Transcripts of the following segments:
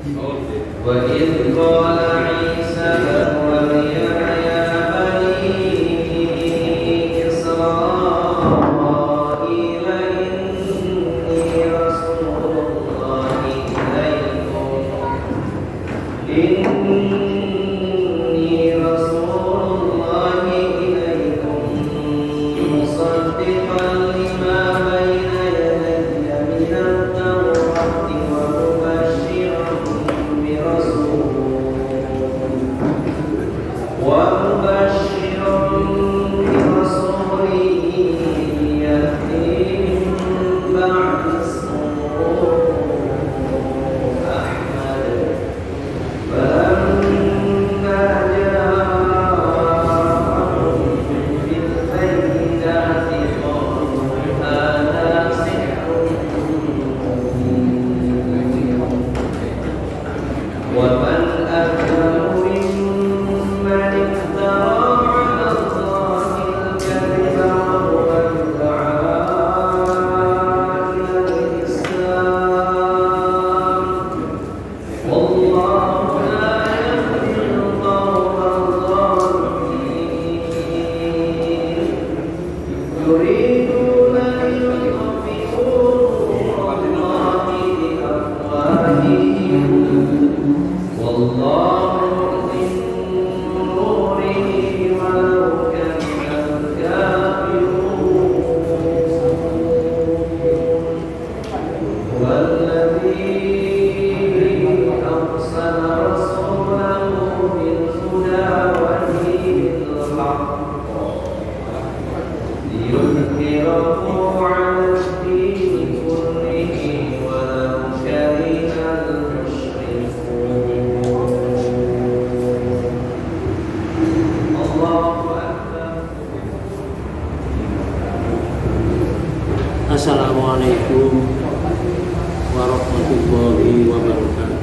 وإذ قال عيسى بن مريم يا بني إسرائيل إني رسول الله إليكم مصدقا لما بين يدي من التوراة ومبشرا برسول يأتي من بعد اسمه أحمد فلما جاءهم بالبينات قالوا هذا سحر مبين ومن أظلم ممن افترى على الله الكذب وهو يدعى إلى الإسلام والله لا يهدي القوم الظالمين يريدون ليطفئوا نور الله بأفواههم والله متم نوره ولو كره الكافرون هو الذي أرسل رسوله بالهدى ودين الحق ليظهره على الدين كله ولو كره المشركون الله أكبر. Assalamualaikum warahmatullahi wabarakatuh.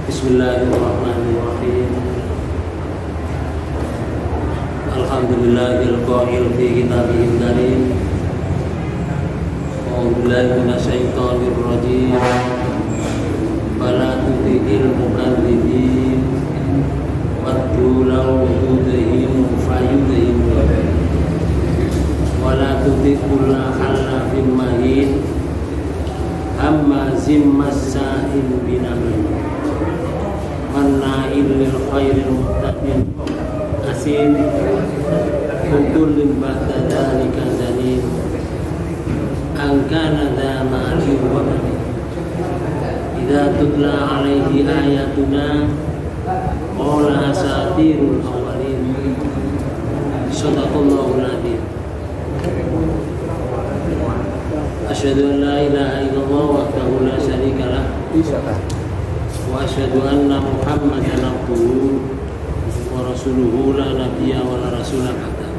Bismillahirrahmanirrahim. Alhamdulillahil qa'il fi kitabihil karim. A'udzubillahi minasyaitonir rajim. Fala tuti'il mukadzibin waddu law tudhinu fayudhinu wala tuti' kulla halafin mahin hammazim massa'in binamin manna'il lil khairil mu'tadin asin kullin ba'da dzalika zanin angkana dha ma'ali wa bani idza tutla alaihi ayatuna qala asatirul awwalin sadaqallahul adzim. Asyhadu an la ilaha illallah wahdahu la syarika lah wa asyhadu anna Muhammadan abduhu wa rasuluhu la nabiyya wa la rasula ba'da.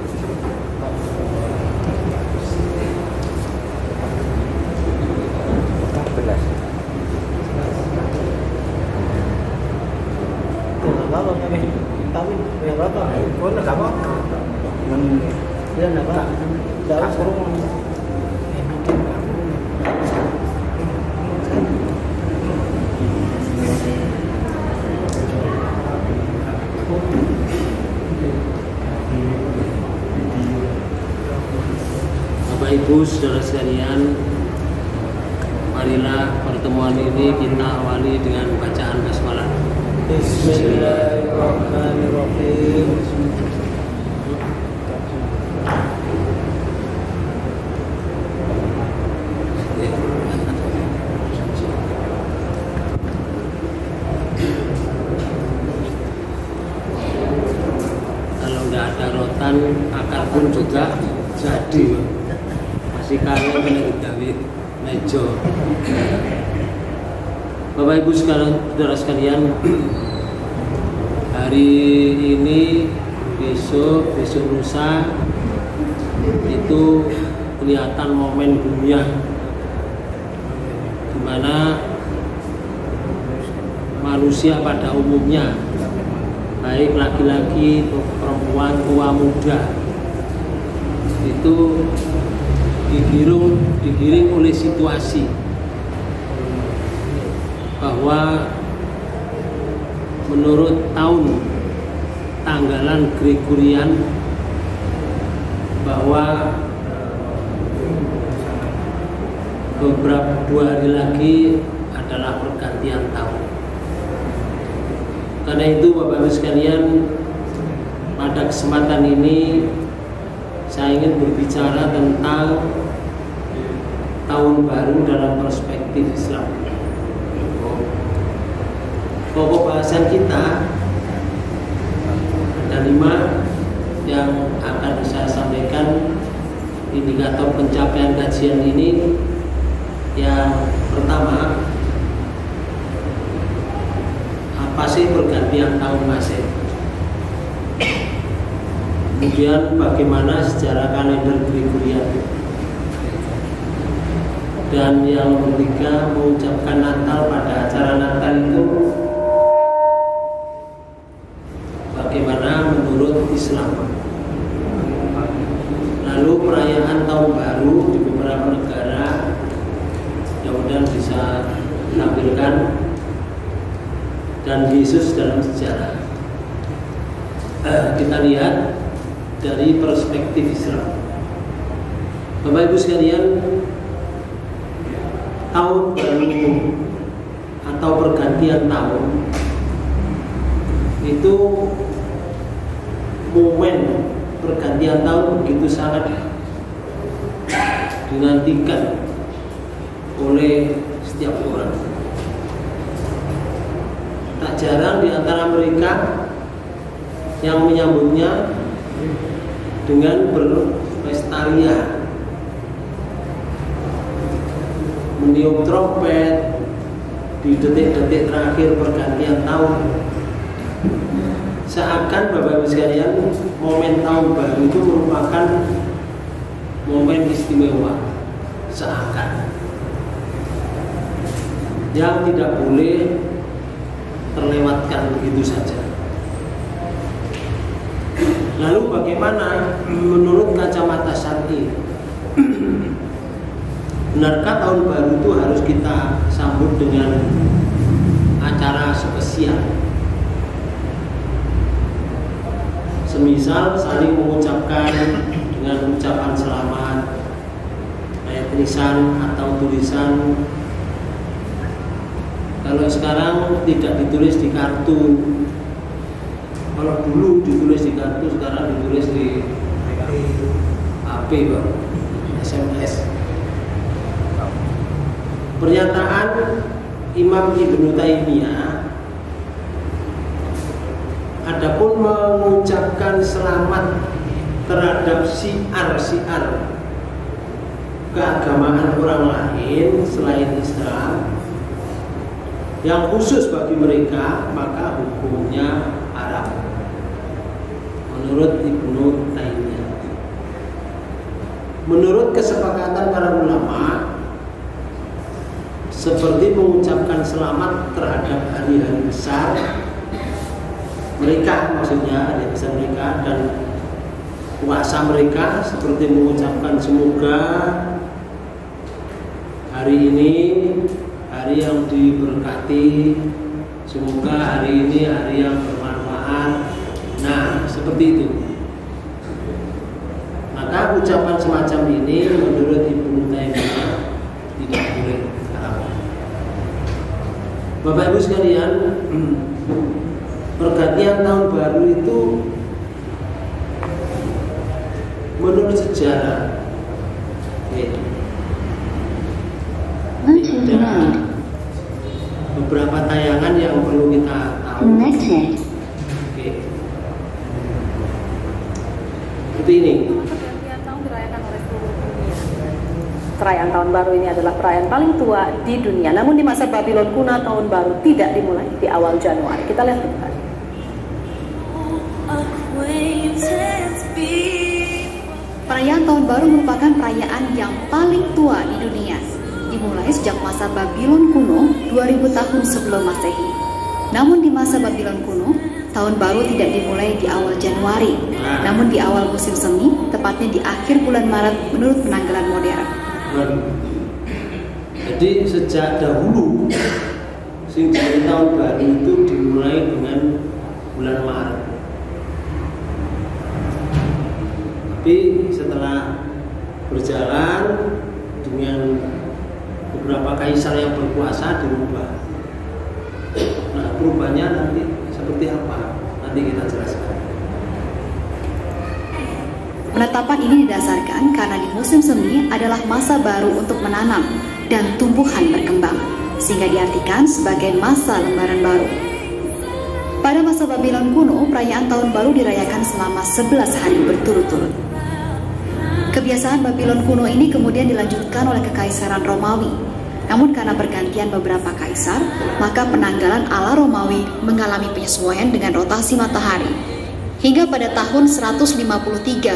Bapak Ibu saudara sekalian, marilah pertemuan ini kita awali dengan bacaan basmalah. Bismillahirrahmanirrahim. Kalau nggak ada rotan, akar pun juga jadi. Masih kaya menjadi mejo. Bapak Ibu saudara sekalian, hari ini, besok lusa itu kelihatan momen dunia, di mana manusia pada umumnya, baik laki-laki, perempuan, tua, muda, itu digiring oleh situasi bahwa menurut tahun tanggalan Gregorian bahwa beberapa 2 hari lagi adalah pergantian tahun. Karena itu Bapak Ibu sekalian, pada kesempatan ini saya ingin berbicara tentang tahun baru dalam perspektif Islam. Pokok bahasan kita ada 5 yang akan saya sampaikan. Indikator pencapaian kajian ini, yang pertama, apa sih pergantian tahun Masehi? Kemudian bagaimana sejarah kalender Gregorian? Dan yang ketiga, mengucapkan Natal pada acara Natal itu bagaimana menurut Islam? Lalu perayaan tahun baru di beberapa negara, mudah-mudahan bisa ditampilkan, dan Yesus dalam sejarah. Kita lihat dari perspektif Islam. Bapak Ibu sekalian, tahun baru atau pergantian tahun itu, momen pergantian tahun begitu sangat dinantikan oleh setiap orang. Tak jarang di antara mereka yang menyambutnya dengan berpesta ria, meniup trompet di detik-detik terakhir pergantian tahun. Seakan Bapak Ibu sekalian, momen tahun baru itu merupakan momen istimewa, seakan yang tidak boleh terlewatkan begitu saja. Lalu bagaimana menurut kacamata syar'i? Benarkah tahun baru itu harus kita sambut dengan acara spesial? Semisal saling mengucapkan dengan ucapan selamat, kayak tulisan atau tulisan. Kalau sekarang tidak ditulis di kartu. Kalau dulu ditulis di kartu, sekarang ditulis di HP, Bang, SMS. Pernyataan Imam Ibnu Taimiyah, adapun mengucapkan selamat terhadap syiar-syiar keagamaan orang lain selain Islam yang khusus bagi mereka, maka hukumnya haram menurut Ibnu Taimiyah. Menurut kesepakatan para ulama, seperti mengucapkan selamat terhadap hari-hari besar mereka, maksudnya hari besar mereka dan puasa mereka, seperti mengucapkan semoga hari ini hari yang diberkati, semoga hari ini hari yang bermanfaat. Nah, seperti itu. Maka ucapan semacam ini menurut Ibnu Taimiyah tidak boleh haram. Bapak Ibu sekalian, pergantian tahun baru itu menurut sejarah ada beberapa tayangan yang perlu kita tahu. Oke. Seperti ini. Pergantian tahun dirayakan oleh seluruh dunia. Perayaan tahun baru ini adalah perayaan paling tua di dunia. Namun di masa Babylon kuno, tahun baru tidak dimulai di awal Januari. Kita lihat bentar. Perayaan tahun baru merupakan perayaan yang paling tua di dunia. Dimulai sejak masa Babylon kuno 2000 tahun sebelum Masehi. Namun di masa Babylon kuno, tahun baru tidak dimulai di awal Januari, namun di awal musim semi, tepatnya di akhir bulan Maret menurut penanggalan modern. Jadi sejak dahulu sing tahun baru itu dimulai dengan bulan Maret. Tapi setelah berjalan dengan beberapa kaisar yang berkuasa dirubah. Nah, perubahannya nanti seperti apa? Nanti kita jelaskan. Penetapan ini didasarkan karena di musim semi adalah masa baru untuk menanam dan tumbuhan berkembang, sehingga diartikan sebagai masa lembaran baru. Pada masa Babylon kuno, perayaan tahun baru dirayakan selama 11 hari berturut-turut. Kebiasaan Babylon kuno ini kemudian dilanjutkan oleh Kekaisaran Romawi. Namun karena pergantian beberapa kaisar, maka penanggalan ala Romawi mengalami penyesuaian dengan rotasi matahari. Hingga pada tahun 153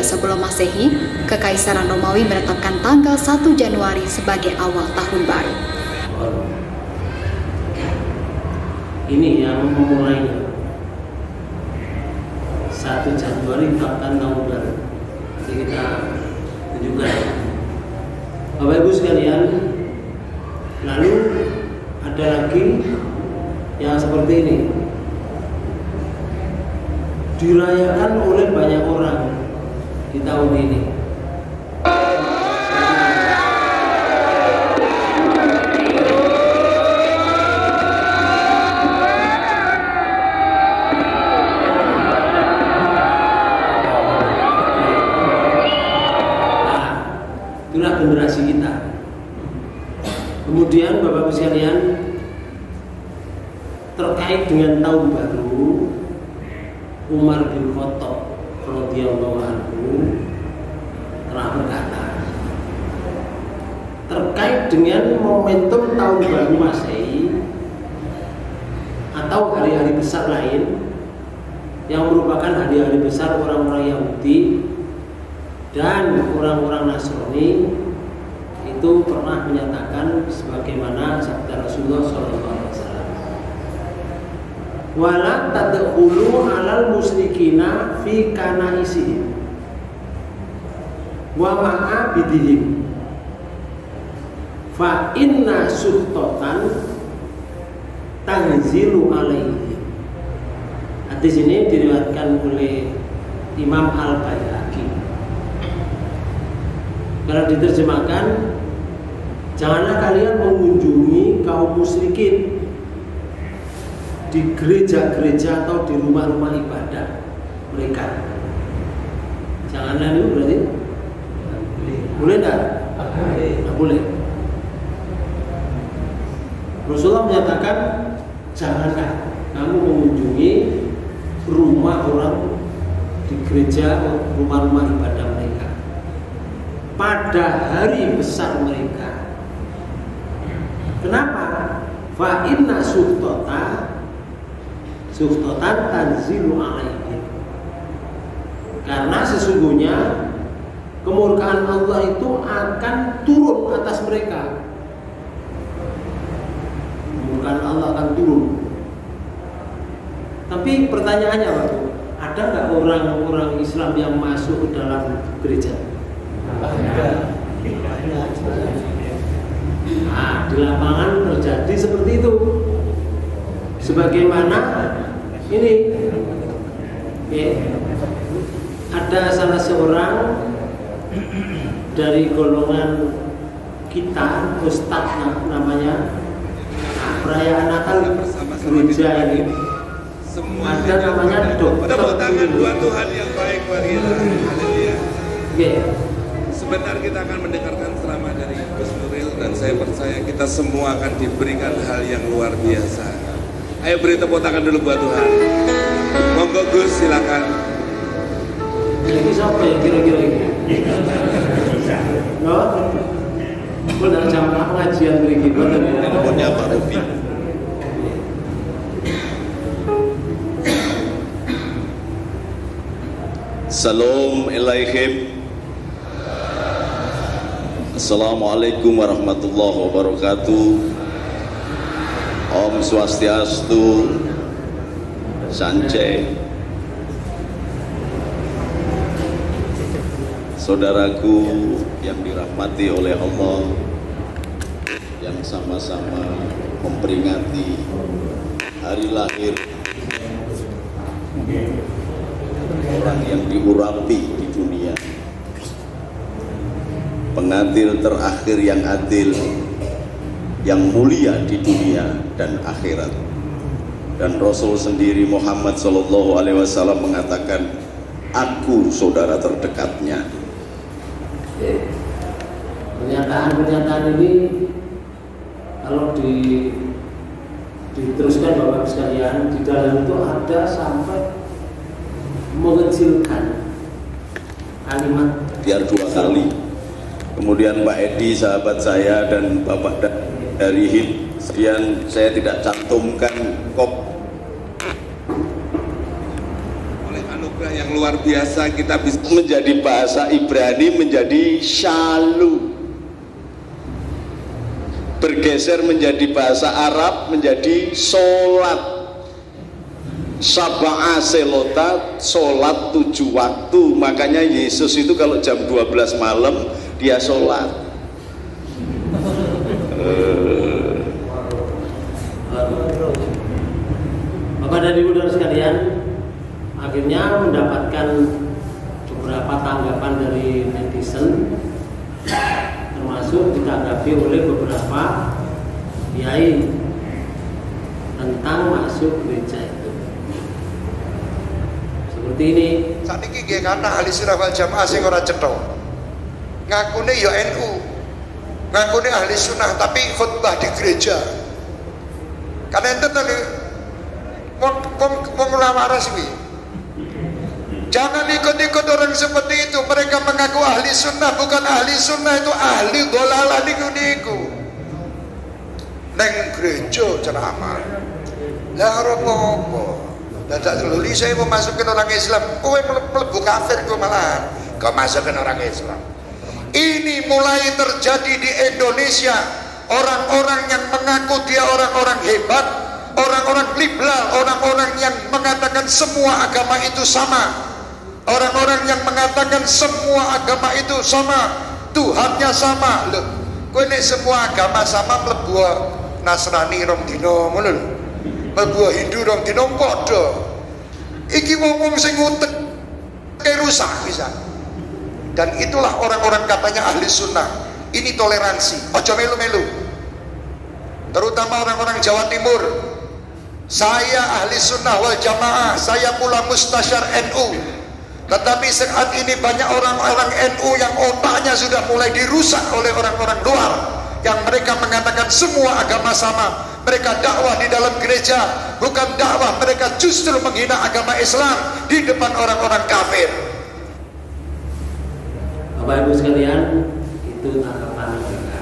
sebelum Masehi, Kekaisaran Romawi menetapkan tanggal 1 Januari sebagai awal tahun baru. Ini yang memulainya. 1 Januari ditetapkan tahun baru. Jadi kita tunjukkan. Bapak Ibu sekalian, lalu ada lagi yang seperti ini, dirayakan oleh banyak orang di tahun ini. Nah, itulah generasi kita. Kemudian Bapak-Ibu sekalian, terkait dengan tahun baru, Umar bin Khattab radhiyallahu anhu telah berkata terkait dengan momentum tahun baru Masehi atau hari-hari besar lain yang merupakan hari-hari besar orang-orang Yahudi dan orang-orang Nasrani, itu pernah menyatakan sebagaimana sabda Rasulullah SAW, wala tadkhulu alal musyrikina fi kanaisihim wa ma'abidihim fa inna suhtatan tanzilu alaihim. Hadis ini diriwayatkan oleh Imam Al-Baihaqi. Kalau diterjemahkan, janganlah kalian mengunjungi kaum musyrikin di gereja-gereja atau di rumah-rumah ibadah mereka. Janganlah, itu berarti boleh tak? Tidak boleh. Rasulullah menyatakan janganlah kamu mengunjungi rumah orang di gereja, rumah-rumah ibadah mereka pada hari besar mereka. Kenapa? Fa inna suhtatan tanzilu alaihim. Karena sesungguhnya kemurkaan Allah itu akan turun atas mereka. Kemurkaan Allah akan turun. Tapi pertanyaannya, Pak, ada nggak orang-orang Islam yang masuk ke dalam gereja? Ada. Nah, di lapangan terjadi seperti itu. Sebagaimana ini, ada salah seorang dari golongan kita, Ustadz namanya, perayaan Natal gereja ini ada namanya dokter. Tepuk tangan buat Tuhan yang baik, marilah. Haleluya. Sebentar kita akan mendengarkan ceramah dari Gus Nuril, dan saya percaya kita semua akan diberikan hal yang luar biasa. Ayo beri tepuk tangan dulu buat Tuhan. Monggo Gus, silakan. Ini siapa ya kira-kira ini? No? Gue dari jam pengajian begini. Teleponnya Pak Rufi. Salam alaikum. Assalamualaikum warahmatullahi wabarakatuh. Om Swastiastu, Sanjay, saudaraku yang dirahmati oleh Allah, yang sama-sama memperingati hari lahir orang yang diurapi di dunia, pengadil terakhir yang adil, yang mulia di dunia dan akhirat. Dan Rasul sendiri Muhammad Sallallahu Alaihi Wasallam mengatakan, aku saudara terdekatnya. Pernyataan ini kalau diteruskan Bapak sekalian, di dalam itu ada sampai mengecilkan kalimat biar 2 kali. Kemudian Pak Edi sahabat saya dan Bapak dari HIP, saya tidak cantumkan kop. Oleh anugerah yang luar biasa kita bisa menjadi bahasa Ibrani menjadi syalu, bergeser menjadi bahasa Arab menjadi sholat. Saba'a selota, sholat 7 waktu. Makanya Yesus itu kalau jam 12 malam dia sholat. Bapak dan Ibu saudara sekalian, akhirnya mendapatkan beberapa tanggapan dari netizen, termasuk ditanggapi oleh beberapa kiai tentang masuk gereja itu. Seperti ini. Saat ini nggih kana ahli sunnah wal jamaah sing ora cetha. Ngakune ya NU. Ngakune ahli sunnah tapi khutbah di gereja. Karena enten tadi wong waras kuwi. Jangan ikut-ikut orang seperti itu. Mereka mengaku ahli sunnah, bukan ahli sunnah, itu ahli dolalah niku. Neng gereja ceramah. Lah apa-apa. Dadak luli saya mau masukin orang Islam, kowe mlebu kafir kowe malah kau masukin orang Islam. Ini mulai terjadi di Indonesia. Orang-orang yang mengaku dia orang-orang hebat, orang-orang liberal, orang-orang yang mengatakan semua agama itu sama, orang-orang yang mengatakan semua agama itu sama, Tuhannya sama. Loh, kowe nek semua agama sama mlebu Nasrani rong dino ngono lho. Mlebu Hindu rong dino padha. Iki wong-wong sing ngutek kayak rusak bisa. Dan itulah orang-orang katanya ahli sunnah. Ini toleransi, ojo melu-melu. Terutama orang-orang Jawa Timur. Saya ahli sunnah wal jamaah, saya pula mustasyar NU. Tetapi saat ini banyak orang-orang NU yang otaknya sudah mulai dirusak oleh orang-orang luar, yang mereka mengatakan semua agama sama. Mereka dakwah di dalam gereja, bukan dakwah, mereka justru menghina agama Islam di depan orang-orang kafir. Bapak Ibu sekalian, itu tanggapan mereka.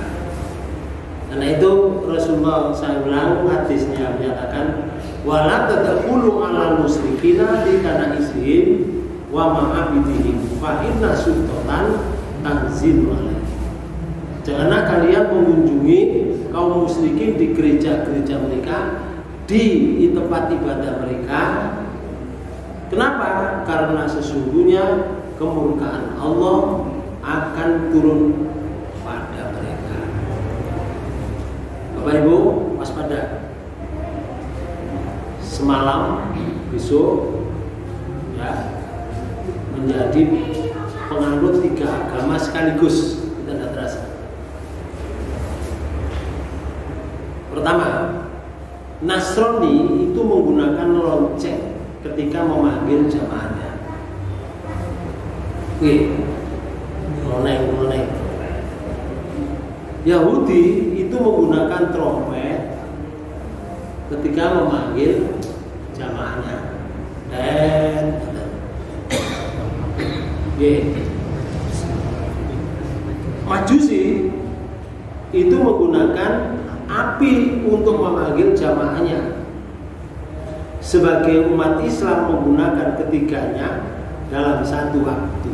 Karena itu Rasulullah, saya ulang, hadisnya menyatakan, wala tadkhulu alal musyrikina di kana isihim wa ma'abidihim fa inna sultan tanzilu alaihi. Janganlah kalian mengunjungi kaum musyrikin di gereja-gereja mereka, di tempat ibadah mereka. Kenapa? Karena sesungguhnya kemurkaan Allah akan turun pada mereka. Bapak Ibu, waspada. Semalam, besok, ya, menjadi penganut 3 agama sekaligus. Kita tidak terasa. Pertama, Nasrani itu menggunakan lonceng ketika memanggil jamaahnya. Loneng. Yahudi itu menggunakan trompet ketika memanggil jamaahnya. Dan Majusi itu menggunakan api untuk memanggil jamaahnya. Sebagai umat Islam menggunakan ketiganya dalam satu waktu.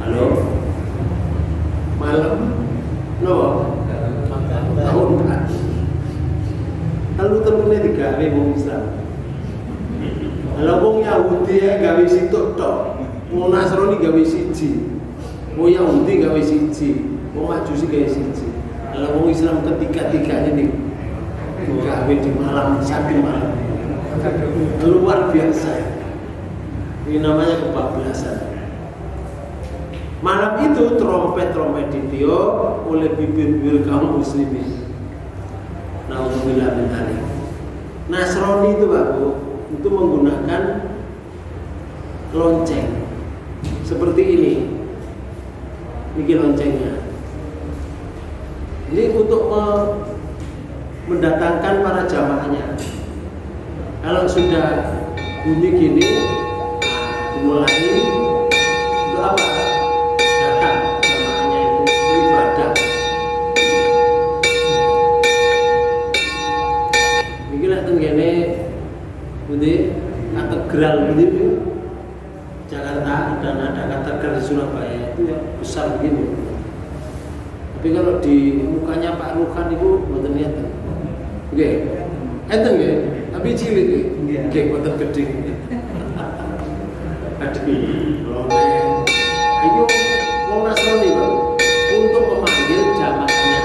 Halo, malam, tahun lalu terkena 3 Islam. Kalau wong Yahudi ya gawe sitok tok, wong Nasrani gawe siji, wong Yahudi gawe siji, wong Majusi gawe siji. Kalau wong Islam ketiga-tiganya nih gawe di malam satu malam, luar biasa. Ini namanya kebablasan. Malam itu trompet-trompet ditiup oleh bibir-bibir kaum muslimin. Nauzubillah min dzalik. Nasrani itu Pak Bu, itu menggunakan lonceng seperti ini. Ini loncengnya. Ini untuk mendatangkan para jamaahnya. Kalau sudah bunyi gini, dimulai itu apa? Datang jamaahnya itu beribadah. Ini lah tenggene Budi katedral begitu Jakarta dan ada katedral di Surabaya itu ya besar begini. Tapi kalau di mukanya Pak Rukan itu mboten enten. Nggih. Enten nggih, tapi cilik nggih. Nggih mboten gedhe. Aduh, ayo wong Nasrani Pak untuk memanggil jamaahnya.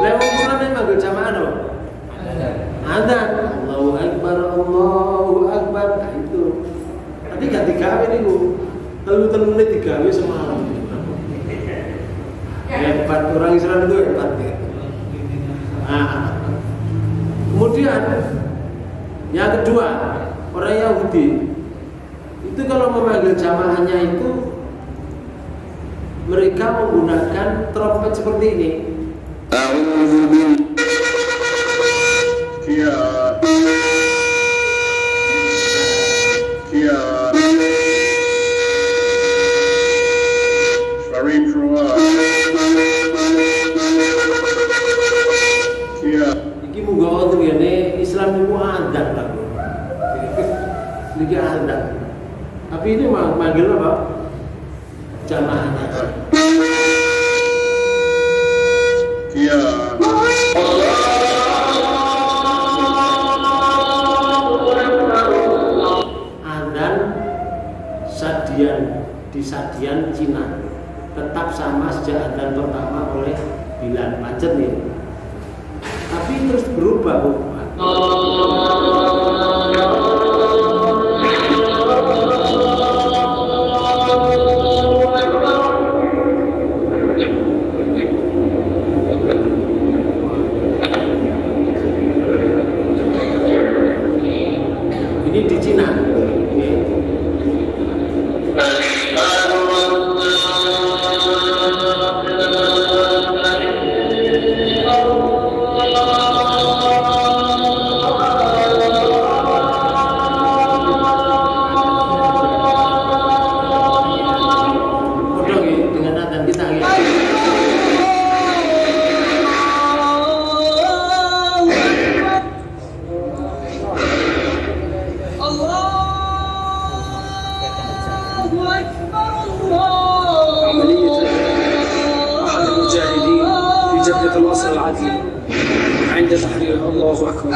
Lah wong Islam manggil jamaah no? Adzan. Allahu Akbar, Allahu Akbar. Nah, itu. Nanti ganti gawe niku. Telu-telune digawe semalam. Hebat, orang Islam itu hebat ya. Nah, kemudian yang kedua, orang Yahudi itu kalau memanggil jamaahnya itu mereka menggunakan trompet seperti ini. Iki muga wonten ngene Islam niku adat lah. Niki adat. Tapi ini manggil apa? Jamaahnya. Iya. Adzan Sadian di Sadian Cina tetap sama sejak adzan pertama oleh Bilal Macet nih. Tapi terus berubah Bu. Ini di Cina.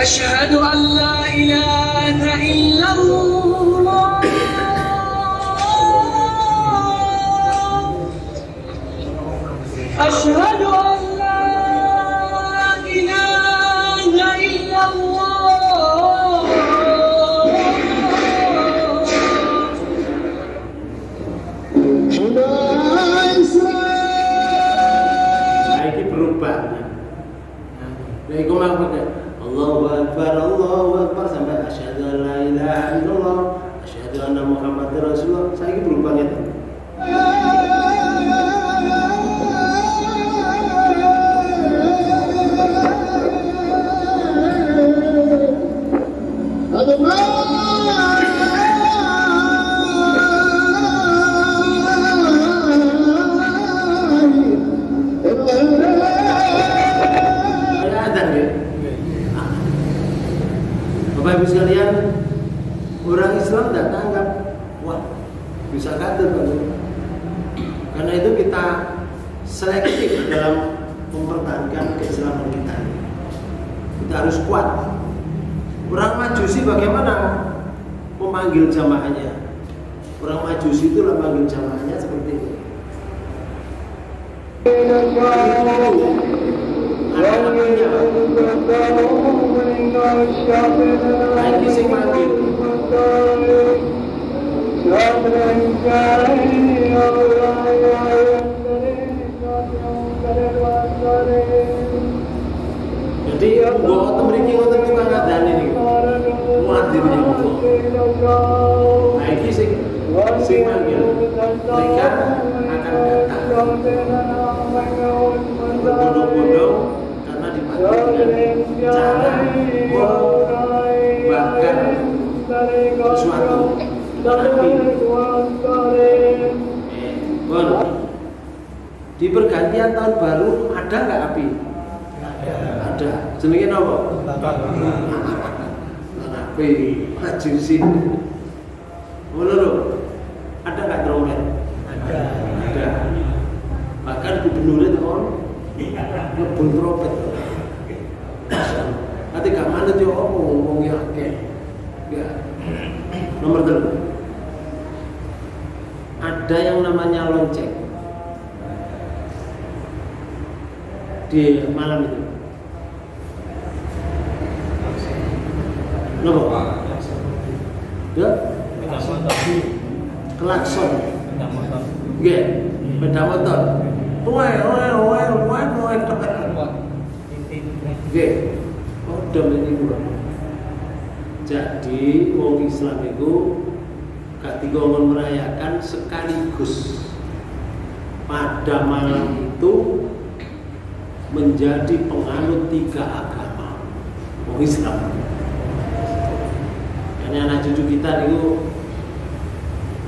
أشهد أن لا إله إلا الله أشهد أن لا إله إلا الله Ini berubah. Nah, itu maksudnya Allahu Akbar sampai asyhadu an la ilaha illallah, asyhadu anna Muhammadar Rasulullah. Saya ini berubah itu. Bapak Ibu sekalian, orang Islam tidak tanggap, wah bisa kata karena itu kita selektif dalam mempertahankan keislaman kita. Kita harus kuat. Orang Majusi bagaimana? memanggil jamaahnya. Orang Majusi itulah memanggil jamaahnya seperti ini. Anak-anaknya ini sing manggil. Jadi buat mriki ngoten tukang ngadani niku. Muadzinnya monggo. Nah iki sing manggil. Mereka akan datang. Berbondong-bondong karena dipanggil dengan cara membakar sesuatu api. Di pergantian tahun baru ada nggak api? Ada. Jenenge apa? Api Majusi. Menurut ada nggak trompet? Ada. Bahkan gubernurnya tahun ngebun trompet. Nanti gak mana dia ngomongnya akeh. Ya. Nomor 3. Ada yang namanya lonceng di malam itu. Kenapa? Ya? Klakson. Nggih, sepeda motor. Nggih. Padha niku. Jadi wong Islam itu ketika merayakan sekaligus pada malam itu menjadi penganut 3 agama wong Islam. Karena anak cucu kita itu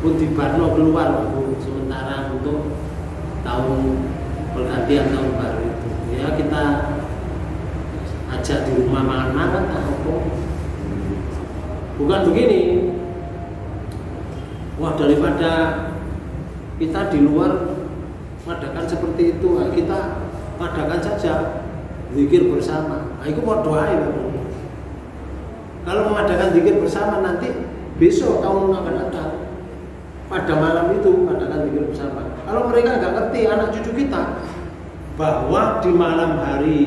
pun dibarno keluar sementara untuk tahun pergantian tahun baru itu. Ya kita ajak di rumah mana kan apa? Bukan begini. Wah, daripada kita di luar mengadakan seperti itu, kita adakan saja zikir bersama. Nah, itu mau doain. Kalau mengadakan zikir bersama nanti besok tahun akan datang pada malam itu mengadakan zikir bersama. Kalau mereka nggak ngerti anak cucu kita bahwa di malam hari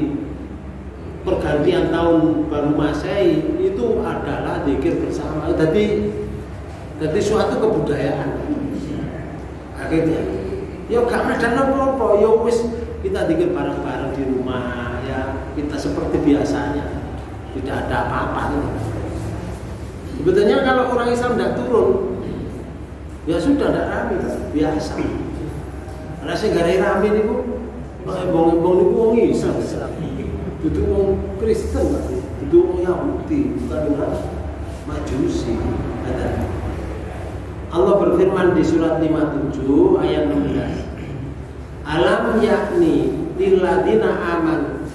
pergantian tahun baru Masehi itu adalah zikir bersama. Jadi suatu kebudayaan. Akhirnya, ya gak ada apa-apa, ya wis kita zikir bareng-bareng di rumah, ya kita seperti biasanya, tidak ada apa-apa. Sebetulnya kalau orang Islam tidak turun, ya sudah tidak rame, biasa. Karena sehingga rame ini bu, bong-bong ini wong Islam, itu wong Kristen, itu wong Yahudi, bukan orang Majusi. Allah berfirman di surat 57 ayat 16. Alam yakni lilladina aman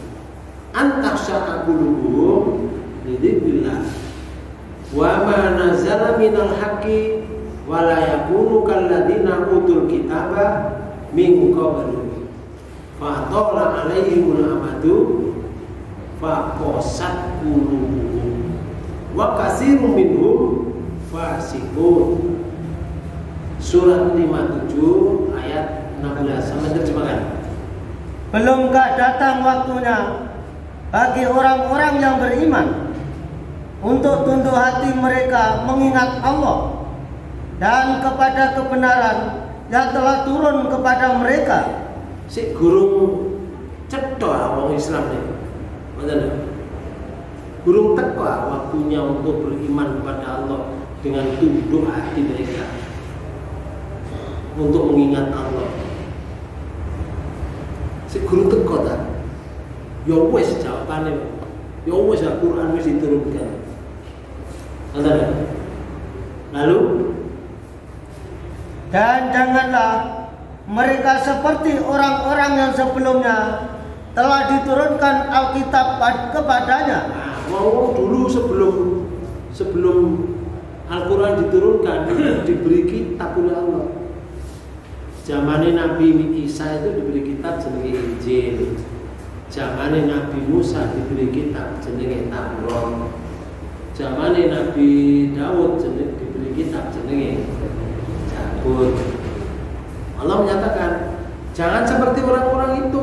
antaksya'a qulubuhum lidzikrillah wa ma nazala minal haqqi wa la yakunu kalladina utul kitaba min qablu fa tala alaihimul amadu fa qasat qulubuhum wa katsirun minhum fasiqun. Surat 57 ayat 16. Sama terjemahkan. Belumkah datang waktunya bagi orang-orang yang beriman untuk tunduk hati mereka mengingat Allah dan kepada kebenaran yang telah turun kepada mereka. Si gurung cetha wong Islam ini. Betul. Gurung teko waktunya untuk beriman kepada Allah dengan tunduk hati mereka. Untuk mengingat Allah. Si guru teko ta. Ya wis jawabane. Ya wis Al-Qur'an wis diturunkan. Lalu dan janganlah mereka seperti orang-orang yang sebelumnya telah diturunkan Alkitab kepadanya. Mau dulu sebelum Al-Quran diturunkan diberi kitab oleh Allah. Zamannya Nabi Isa itu diberi kitab jenenge Injil. Zamannya Nabi Musa diberi kitab jenenge Taurat. Zamannya Nabi Daud diberi kitab jenenge Zabur. Allah menyatakan jangan seperti orang-orang itu.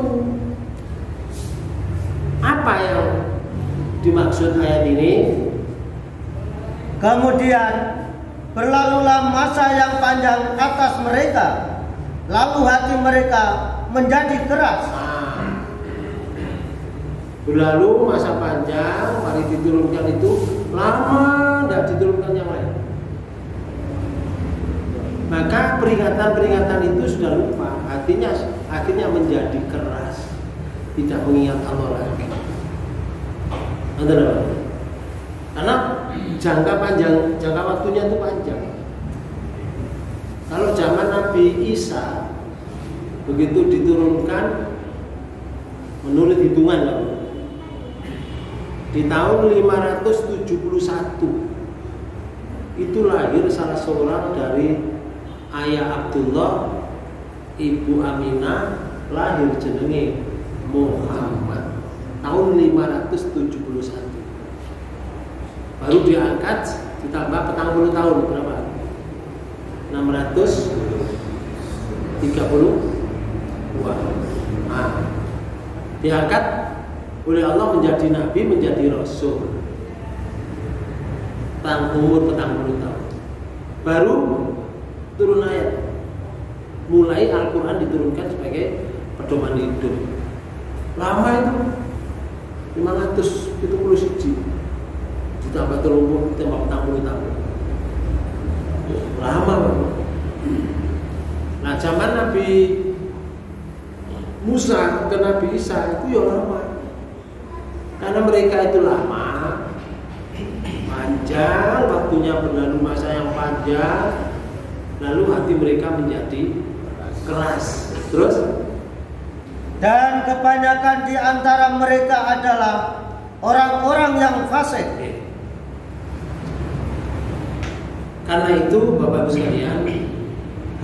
Apa yang dimaksud ayat ini? Kemudian berlalulah masa yang panjang atas mereka, lalu hati mereka menjadi keras. Berlalu masa panjang, mari diturunkan itu lama, tidak diturunkan yang lain. Maka peringatan-peringatan itu sudah lupa, hatinya akhirnya menjadi keras, tidak mengingat Allah lagi. Karena jangka waktunya itu panjang. Kalau zaman Nabi Isa begitu diturunkan menurut hitungan di tahun 571 itu lahir salah seorang dari ayah Abdullah, ibu Aminah, lahir jenenge Muhammad tahun 571. Baru diangkat ditambah petang puluh tahun berapa? 632. Diangkat oleh Allah menjadi nabi, menjadi rasul. Umur petang puluh tahun. Baru turun ayat. Mulai Al-Quran diturunkan sebagai pedoman hidup. Lama itu 571 ditambah terumur tembak petang puluh tahun. Lama banget. Nah zaman Nabi Musa ke Nabi Isa itu ya lama. Karena mereka itu lama, panjang waktunya, berlalu masa yang panjang, lalu hati mereka menjadi keras. Terus dan kebanyakan di antara mereka adalah orang-orang yang fasik. Karena itu Bapak Ibu sekalian,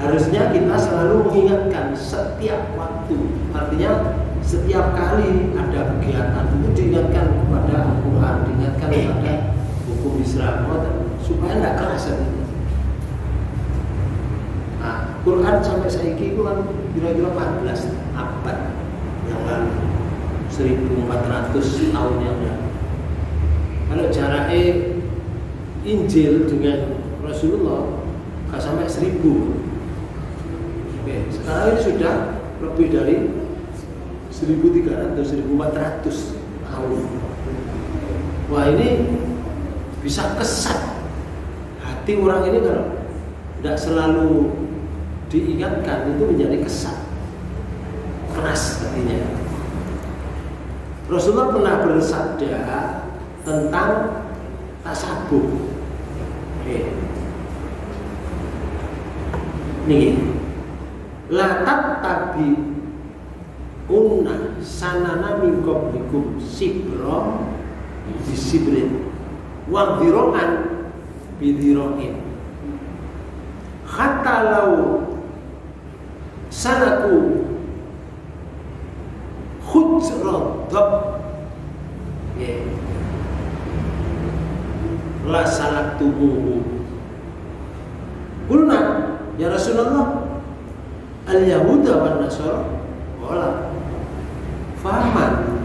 harusnya kita selalu mengingatkan setiap waktu. Artinya setiap kali ada kegiatan itu diingatkan kepada Al-Quran, diingatkan kepada hukum Islam, supaya tidak keras hatinya. Nah, Quran sampai saiki itu kan kira-kira 14 abad yang lalu, 1400 tahun yang lalu. Kalau jaraknya Injil dengan Rasulullah nggak sampai 1000. Oke, sekarang ini sudah lebih dari 1300, 1400 tahun. Wah, ini bisa kesat hati orang ini kalau tidak selalu diingatkan, itu menjadi kesat, keras hatinya. Rasulullah pernah bersabda tentang tasabuh. Nih, latat tabi unna sanana min qablikum sibra bisibrin wa dhiro'an bidhiro'in hatta law sanaku khujradab la salaktubuhu. Qulna ya Rasulullah al-yahuda wan nasara wala fahaman.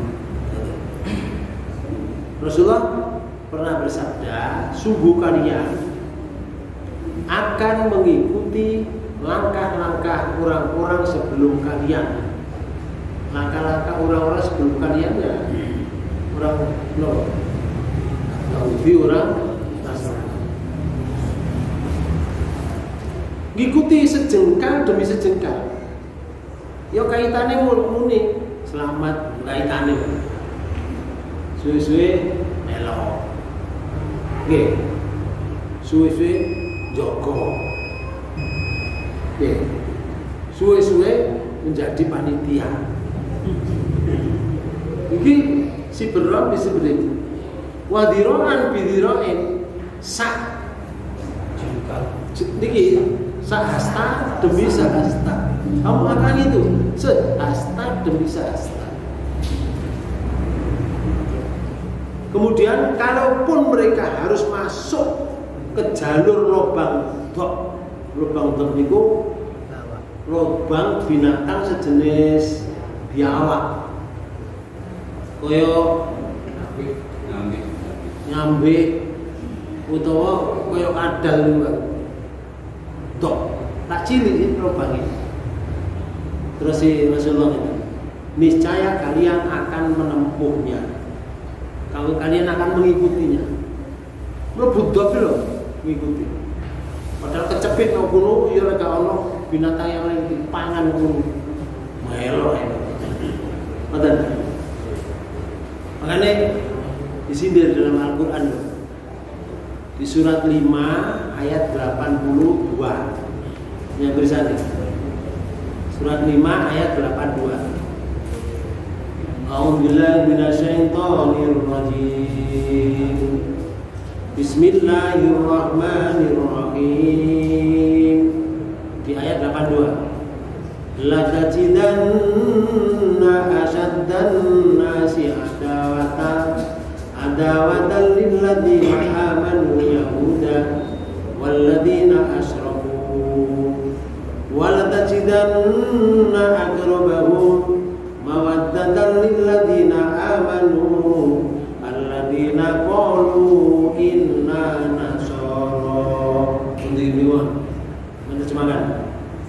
Rasulullah pernah bersabda, sungguh kalian akan mengikuti langkah-langkah orang-orang sebelum kalian. Langkah-langkah orang-orang sebelum kalian ya orang Yahudi, orang Nasrani. Ngikuti sejengkal demi sejengkal. Ya kaitannya muni selamat kaitannya. Suwe-suwe melo. Nggih. Suwe-suwe jogo. Nggih. Suwe-suwe menjadi panitia. Iki si berom bisa berdiri. Wadiroan bidiroin sak niki sahasta demi sahasta. Kamu akan itu sehasta demi sahasta. Kemudian kalaupun mereka harus masuk kejalur lubang niku lubang binatang sejenis biawak kaya nyambe utawa kaya kadal niku dok tak cilik lubangnya. Terus si Rasulullah itu, niscaya kalian akan menempuhnya, kalau kalian akan mengikutinya. Mlebu dok lho ngikuti. Padahal kecepit nang kono ya ora ono binatang yang lain dipangan kono. Melo. Ngoten. Makanya disindir dalam Al-Qur'an di surat 5 ayat 82. Yang bersani. Surat 5 ayat 82. A'udzubillahi minasyaitonir rajim. Bismillahirrahmanirrahim. Di ayat 82. La tajidanna asyaddan nasi adawatan lil ladzina amanu yahuda wal ladzina asyraku wa la tajidanna aqrabahum mawaddatan lil ladzina amanu alladzina qalu inna nasara. Menerjemahkan.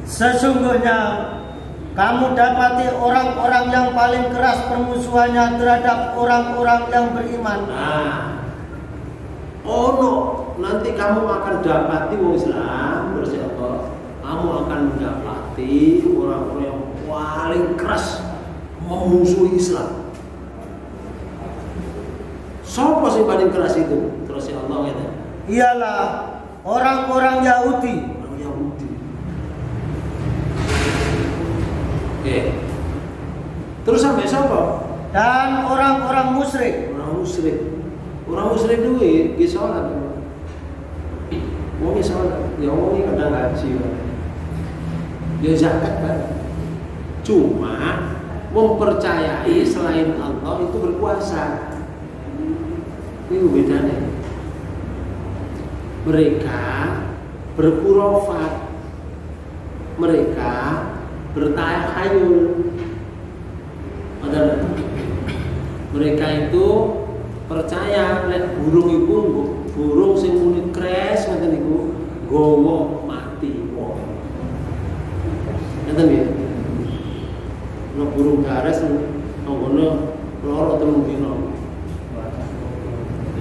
Sesungguhnya kamu dapati orang-orang yang paling keras permusuhannya terhadap orang-orang yang beriman. Nanti kamu akan dapati wong Islam bersiapa? Kamu akan mendapati orang-orang yang paling keras memusuhi Islam. Siapa sih paling keras itu? Terus ya Allah kata. Ialah orang-orang Yahudi. Orang Yahudi. Oke. Terus sampai siapa? Dan orang-orang musyrik. Orang musyrik. Orang musyrik itu ki salat. Wong salat, ya wong kadang ngaji. Ya zakat kan. Cuma mempercayai selain Allah itu berkuasa. Itu bedanya. Mereka berkhurafat, mereka bertahayul. Mereka itu percaya lek burung iku burung sing muni kres ngoten niku gowo mati wong. Ngoten ya. Nek burung gares ngono loro telung dina.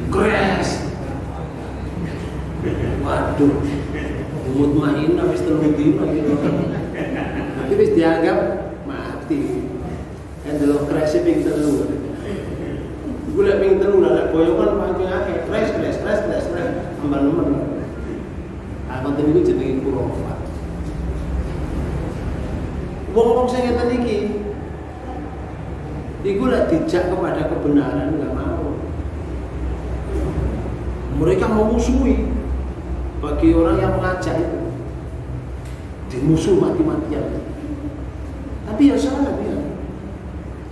Kres. Waduh. Umut main wis telung dina gitu. Tapi wis dianggap mati. Endelok kres ping telu. Gue liat ping telu lah, boyongan pakai akeh, kres, amban-amban. Konten itu jenenge khurafat. Wong-wong sing ngeten iki, iku lek dijak kepada kebenaran enggak mau. Mereka memusuhi bagi orang yang mengajak itu. Dimusuh mati-matian. Tapi ya salah dia.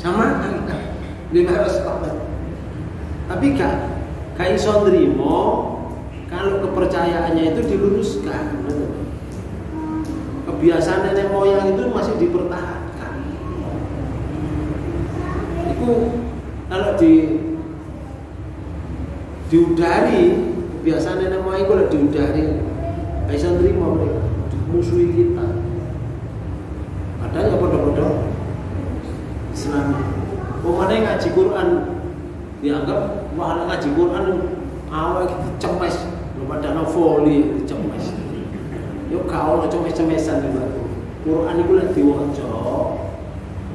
Sama dia harus tobat. Tapi gak iso nrimo kalau kepercayaannya itu diluruskan. Kebiasaan nenek moyang itu masih dipertahankan. Itu kalau diudari kebiasaan nenek moyang itu kalau diudari gak iso nrimo mereka musuhi kita. Padahal ya bodoh-bodoh Islam. Pokoknya ngaji Quran dianggap wah ngaji Quran awal kita cemes, belum ada novoli cemes. Yo kau lo cemes-cemesan di batu. Quran itu lagi diwaca,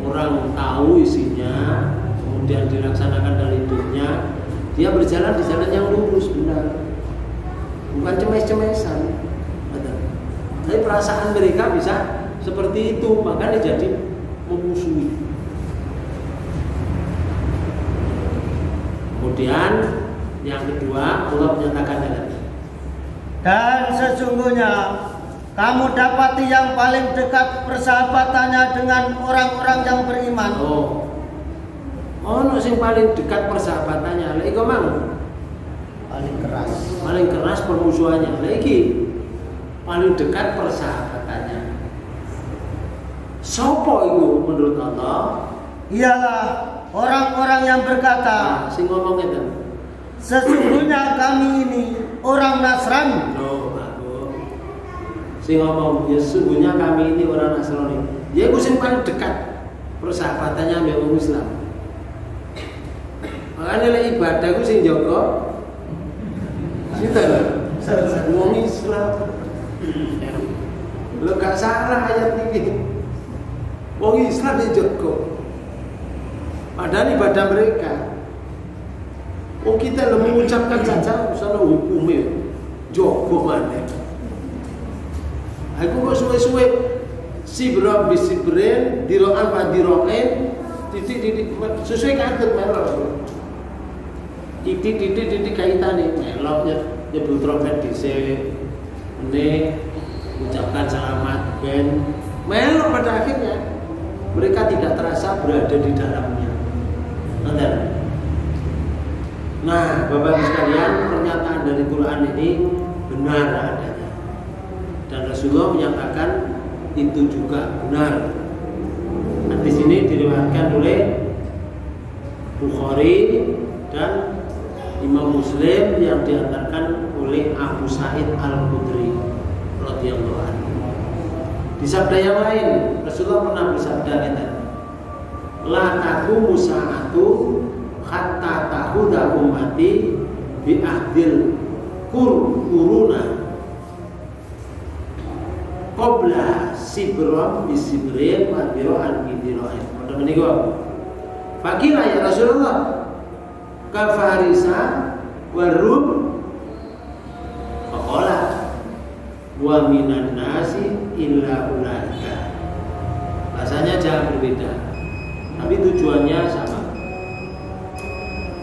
orang tahu isinya, kemudian dilaksanakan dalam hidupnya, dia berjalan di jalan yang lurus benar, bukan cemes-cemesan. Tapi perasaan mereka bisa seperti itu, makanya jadi memusuhi. Kemudian yang kedua Allah menyatakan dan sesungguhnya kamu dapati yang paling dekat persahabatannya dengan orang-orang yang beriman. Oh, sing paling dekat persahabatannya, lha iku mang paling keras. paling keras permusuhannya. Lagi paling dekat persahabatannya. Sopo itu menurut Allah? Ialah orang-orang yang berkata, sing ngomong itu, sesungguhnya kami ini orang Nasrani. Oh, bagus. Sing ngomong, ya sesungguhnya kami ini orang Nasrani. Ya itu sing paling dekat persahabatannya ambek wong Islam. Makanya lek ibadah ku sing jaga sinten? Wong Islam. Lo gak salah ayat ini. Wong Islam yang jaga. Padahal ibadah mereka. Oh kita mengucapkan saja misalnya hukumnya jogo mana. Aku kok suwe-suwe sibra bisibren diro'an wa diro'en titik sesuai kader melok. Titik kaitane meloknya nyebut trompet dhisik. Ini ucapkan selamat ben melok pada akhirnya mereka tidak terasa berada di dalamnya. Nah, Bapak Ibu sekalian, pernyataan dari Quran ini benar adanya. Dan Rasulullah menyatakan itu juga benar. Hadis ini diriwayatkan oleh Bukhari dan Imam Muslim yang diantarkan oleh Abu Sa'id Al-Khudri radhiyallahu anhu. Di sabda yang lain, Rasulullah pernah bersabda kita, la taqumu sa'atu hatta tahuda ummati bi ahdil quruna qabla sibran bi sibrin wa dira'an bi dira'in. Padha menika. Fakira ya Rasulullah ka Farisa wa Rum faqala wa minan nasi illa ulaika. Rasanya jangan berbeda, tapi tujuannya sama.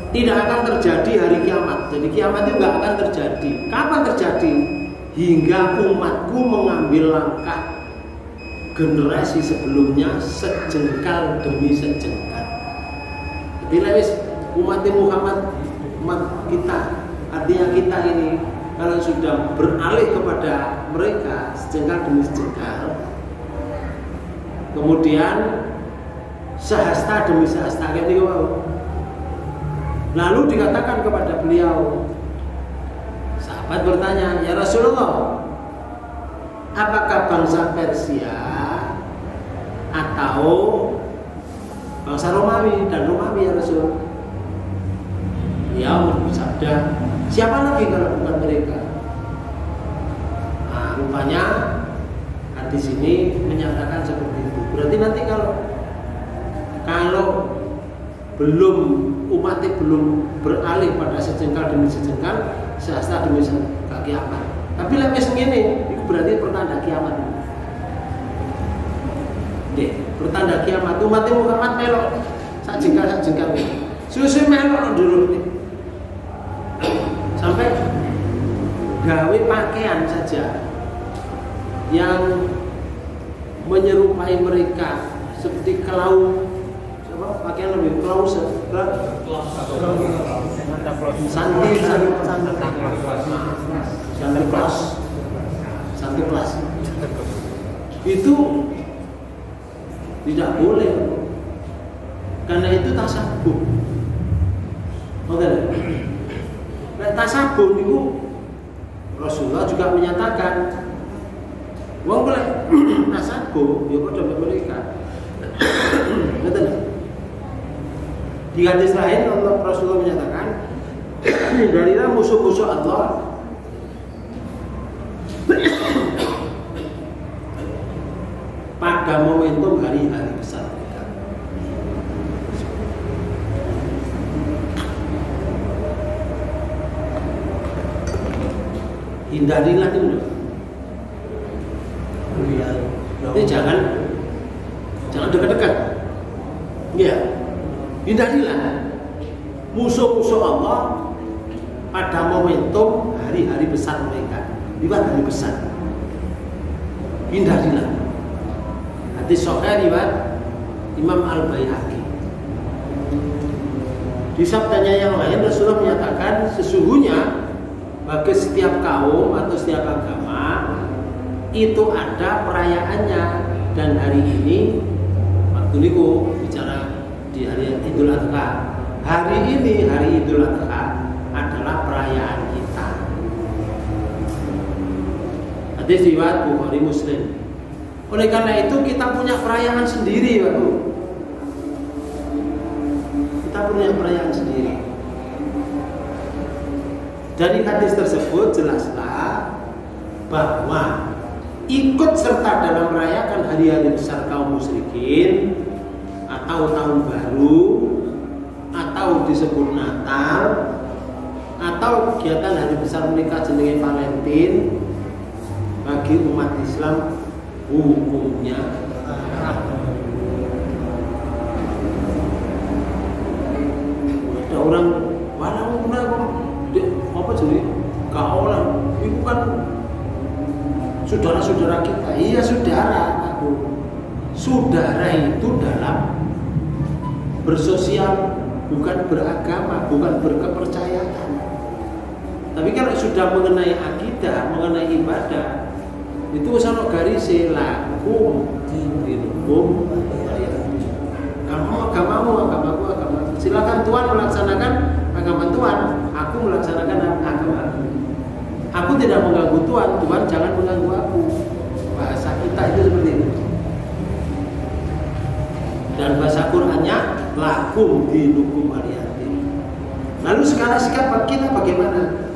Tidak akan terjadi hari kiamat. Jadi kiamat itu nggak akan terjadi. Kapan terjadi? Hingga umatku mengambil langkah generasi sebelumnya sejengkal demi sejengkal. Jadi lewis umat Muhammad, umat kita, artinya kita ini kalau sudah beralih kepada mereka sejengkal demi sejengkal, kemudian sehasta demi sehasta ini, lalu dikatakan kepada beliau, sahabat bertanya, ya Rasulullah, apakah bangsa Persia atau bangsa Romawi? Dan Romawi ya Rasul. Ya bersabda, siapa lagi kalau bukan mereka? Nah, rupanya hadis ini menyatakan seperti itu. Berarti nanti kalau belum umatnya belum beralih pada sejengkal demi sejengkal, sehasta demi sehasta kiamat. Tapi lepes ngene, itu berarti pertanda kiamat. Deh, pertanda kiamat. Umatnya Muhammad melok sak jengkal susu melok dulu nih. Sampai gawe pakaian saja yang menyerupai mereka seperti kelau, pakaian lebih kelau Santi Plus itu tidak boleh, karena itu tasabbuh. Nah, tasabun itu Rasulullah juga menyatakan, wong boleh tasabun, ya pada mereka. Betul. Di hadis lain Rasulullah menyatakan, darilah musuh-musuh Allah pada momentum hari-hari besar mereka. Hindarilah itu. Ini jangan dekat-dekat. Ya, hindarilah musuh-musuh Allah pada momentum hari-hari besar mereka. Riwayat hari besar. Hindarilah. Hadis sahih riwayat Imam Al-Baihaqi. Di sabdanya yang lain Rasulullah menyatakan, sesungguhnya bagi setiap kaum atau setiap agama itu ada perayaannya. Dan hari ini waktu niku bicara di hari Idul Adha. Hari ini hari Idul Adha adalah perayaan kita. Hadis riwayat Bukhari Muslim. Oleh karena itu kita punya perayaan sendiri, Bapak. Kita punya perayaan sendiri. Dari hadis tersebut jelaslah bahwa ikut serta dalam merayakan hari-hari besar kaum musyrikin atau tahun baru atau disebut Natal atau kegiatan hari besar menikah jenenge Valentine bagi umat Islam hukumnya haram. Ada orang walau apa jadi kau orang itu kan saudara-saudara kita. Iya saudara, saudara itu dalam bersosial, bukan beragama, bukan berkepercayaan. Tapi kalau sudah mengenai akidah, mengenai ibadah, itu usaha garis lakum dinukum. Kamu agamamu, agamaku, agamaku. Silakan Tuhan melaksanakan agama Tuhan, aku melaksanakan agama aku. Aku tidak mengganggu Tuhan, Tuhan jangan mengganggu aku. Bahasa kita itu seperti itu. Dan bahasa Qur'annya lakum dinukum waliyatin. Lalu sekarang sikap kita bagaimana?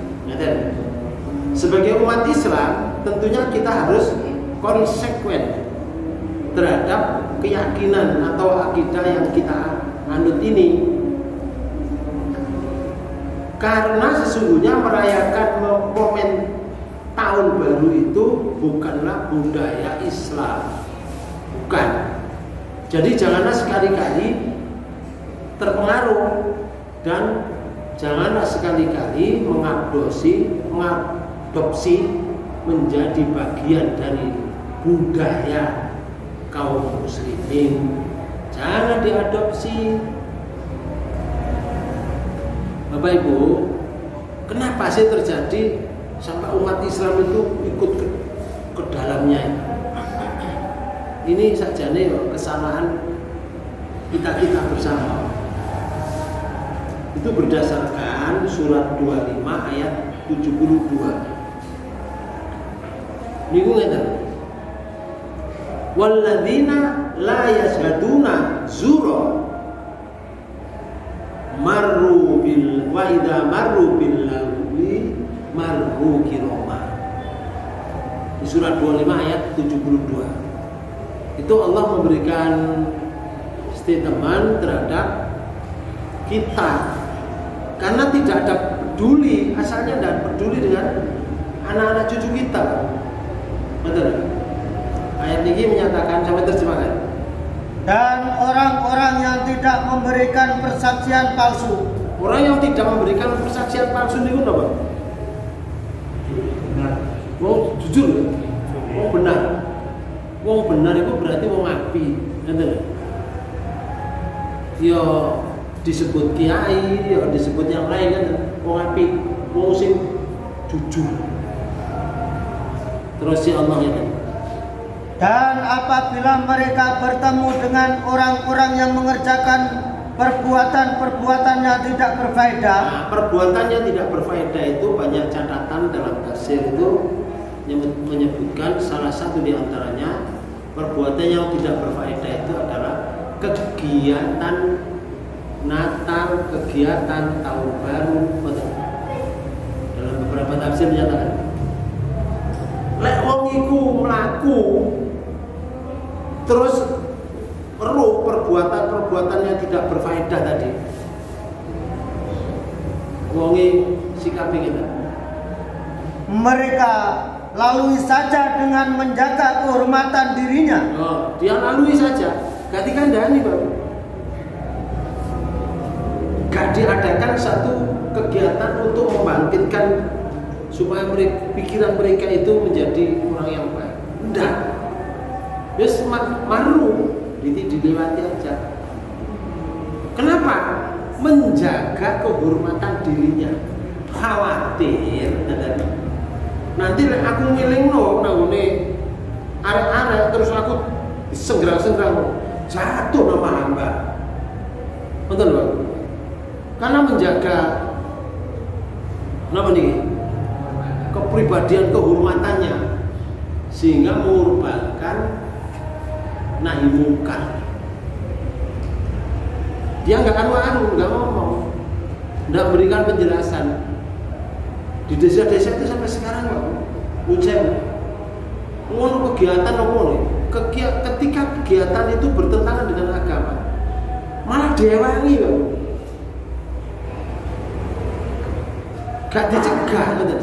Sebagai umat Islam, tentunya kita harus konsekuen terhadap keyakinan atau akidah yang kita anut ini. Karena sesungguhnya merayakan momen tahun baru itu bukanlah budaya Islam. Bukan. Jadi janganlah sekali-kali terpengaruh dan janganlah sekali-kali mengadopsi menjadi bagian dari budaya kaum muslimin. Jangan diadopsi. Bapak Ibu, kenapa sih terjadi sampai umat Islam itu ikut ke dalamnya? Ini saja nih kesalahan kita bersama. Itu berdasarkan surat 25 ayat 72. Niku ngeten. Walladzina la yashhaduna zura marru bil wa idza marru bil lagwi marru kirama. Di surat 25 ayat 72. Itu Allah memberikan statement terhadap kita karena tidak ada peduli, asalnya tidak peduli dengan anak-anak cucu kita. Betul. Ayat ini menyatakan, sampai terjemahkan. Dan orang-orang yang tidak memberikan persaksian palsu. Orang yang tidak memberikan persaksian palsu itu apa? Benar. Mau jujur, mau benar. Wong benar itu berarti wong api, betul. Yo disebut kiai, yo disebut yang lain kan, wong api, wong sing jujur. Terus si Allah itu. Dan apabila mereka bertemu dengan orang-orang yang mengerjakan perbuatan-perbuatan yang tidak berfaedah. Nah, perbuatan yang tidak berfaedah itu banyak catatan dalam tafsir itu menyebutkan salah satu di antaranya perbuatan yang tidak berfaedah itu adalah kegiatan Natal, kegiatan tahun baru. Dalam beberapa tafsir menyatakan lek wong iku mlaku terus perlu perbuatan-perbuatan yang tidak berfaedah tadi. Wonge sikape kita. Mereka lalui saja dengan menjaga kehormatan dirinya. Oh, dia lalui saja. Gak dikandani, Bapak. Gak diadakan satu kegiatan untuk membangkitkan supaya pikiran mereka itu menjadi orang yang baik. Enggak. Yes, maru dilewati aja. Kenapa? Menjaga kehormatan dirinya. Khawatir tadi. Nanti aku ngilingno nanggone arek-arek terus aku senggrang-senggrang jatuh nama hamba. Betul Pak? Karena menjaga apa nih? Kepribadian kehormatannya sehingga mengorbankan nahi mungkar. Dia nggak anu-anu, nggak ngomong, nggak berikan penjelasan. Di desa-desa itu sampai sekarang Pak, ucap ngono kegiatan ngono. Ketika kegiatan itu bertentangan dengan agama, malah direwangi Pak. Gak dicegah gitu.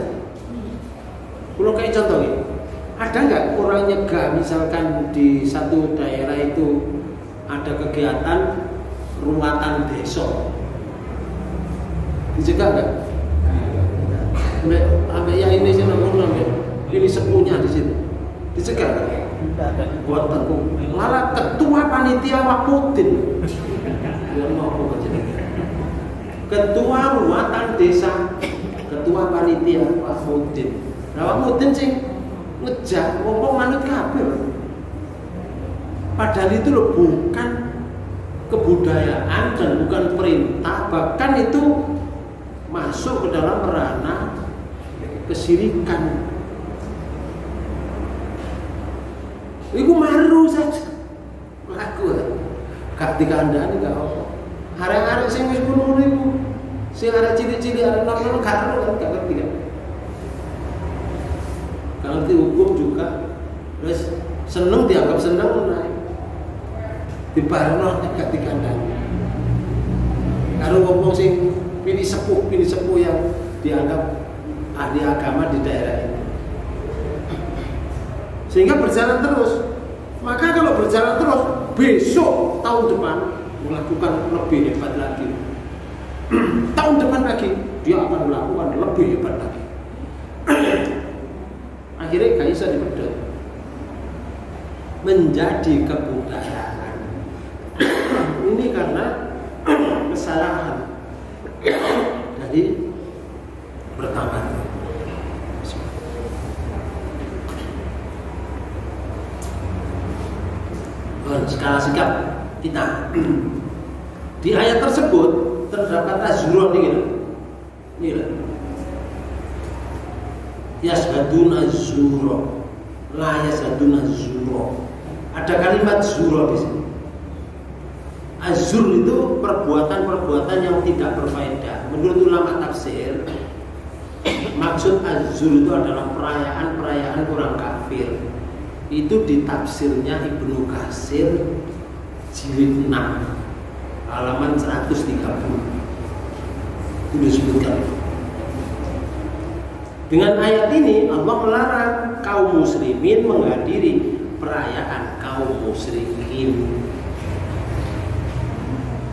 Kalau kayak contoh ya, ada nggak orang nyegah misalkan di satu daerah itu ada kegiatan ruatan desa, dicegah nggak? Sampai yang ini sih ngomong ini sepunya di situ, dicegah nggak? Buat tentu, malah ketua panitia Wakudin, ketua ruatan desa, ketua panitia Wakudin. Nah, Wakudin sing ngejak ngomong manut kabeh. Padahal itu loh bukan kebudayaan dan bukan perintah, bahkan itu masuk ke dalam ranah kesirikan. Iku maru saja. Laku gak dikandani gak apa. Arek-arek sing wis ngono niku, sing arek cilik-cilik arek nom-nom gak ngerti kan. Kalau di hukum juga, terus seneng dianggap seneng naik, dibarno gak dikandani. Kalau ngomong sing pilih sepuh yang dianggap ahli agama di daerah ini, sehingga berjalan terus. Maka kalau berjalan terus, besok tahun depan melakukan lebih hebat lagi. Tahun depan lagi dia akan melakukan lebih hebat lagi. Akhirnya gak bisa dipedot, menjadi kebudayaan. Ini karena kesalahan dari pertama. Skala sikap kita di ayat tersebut terdapat azuro ini yashadun azuro, la yashadun azuro. Ada kalimat zuro di sini. Azur itu perbuatan-perbuatan yang tidak berfaedah. Menurut ulama tafsir, maksud azur itu adalah perayaan-perayaan orang kafir. Itu ditafsirnya Ibnu Katsir jilid 6 halaman 130. Itu disebutkan. Dengan ayat ini Allah melarang kaum muslimin menghadiri perayaan kaum musyrikin.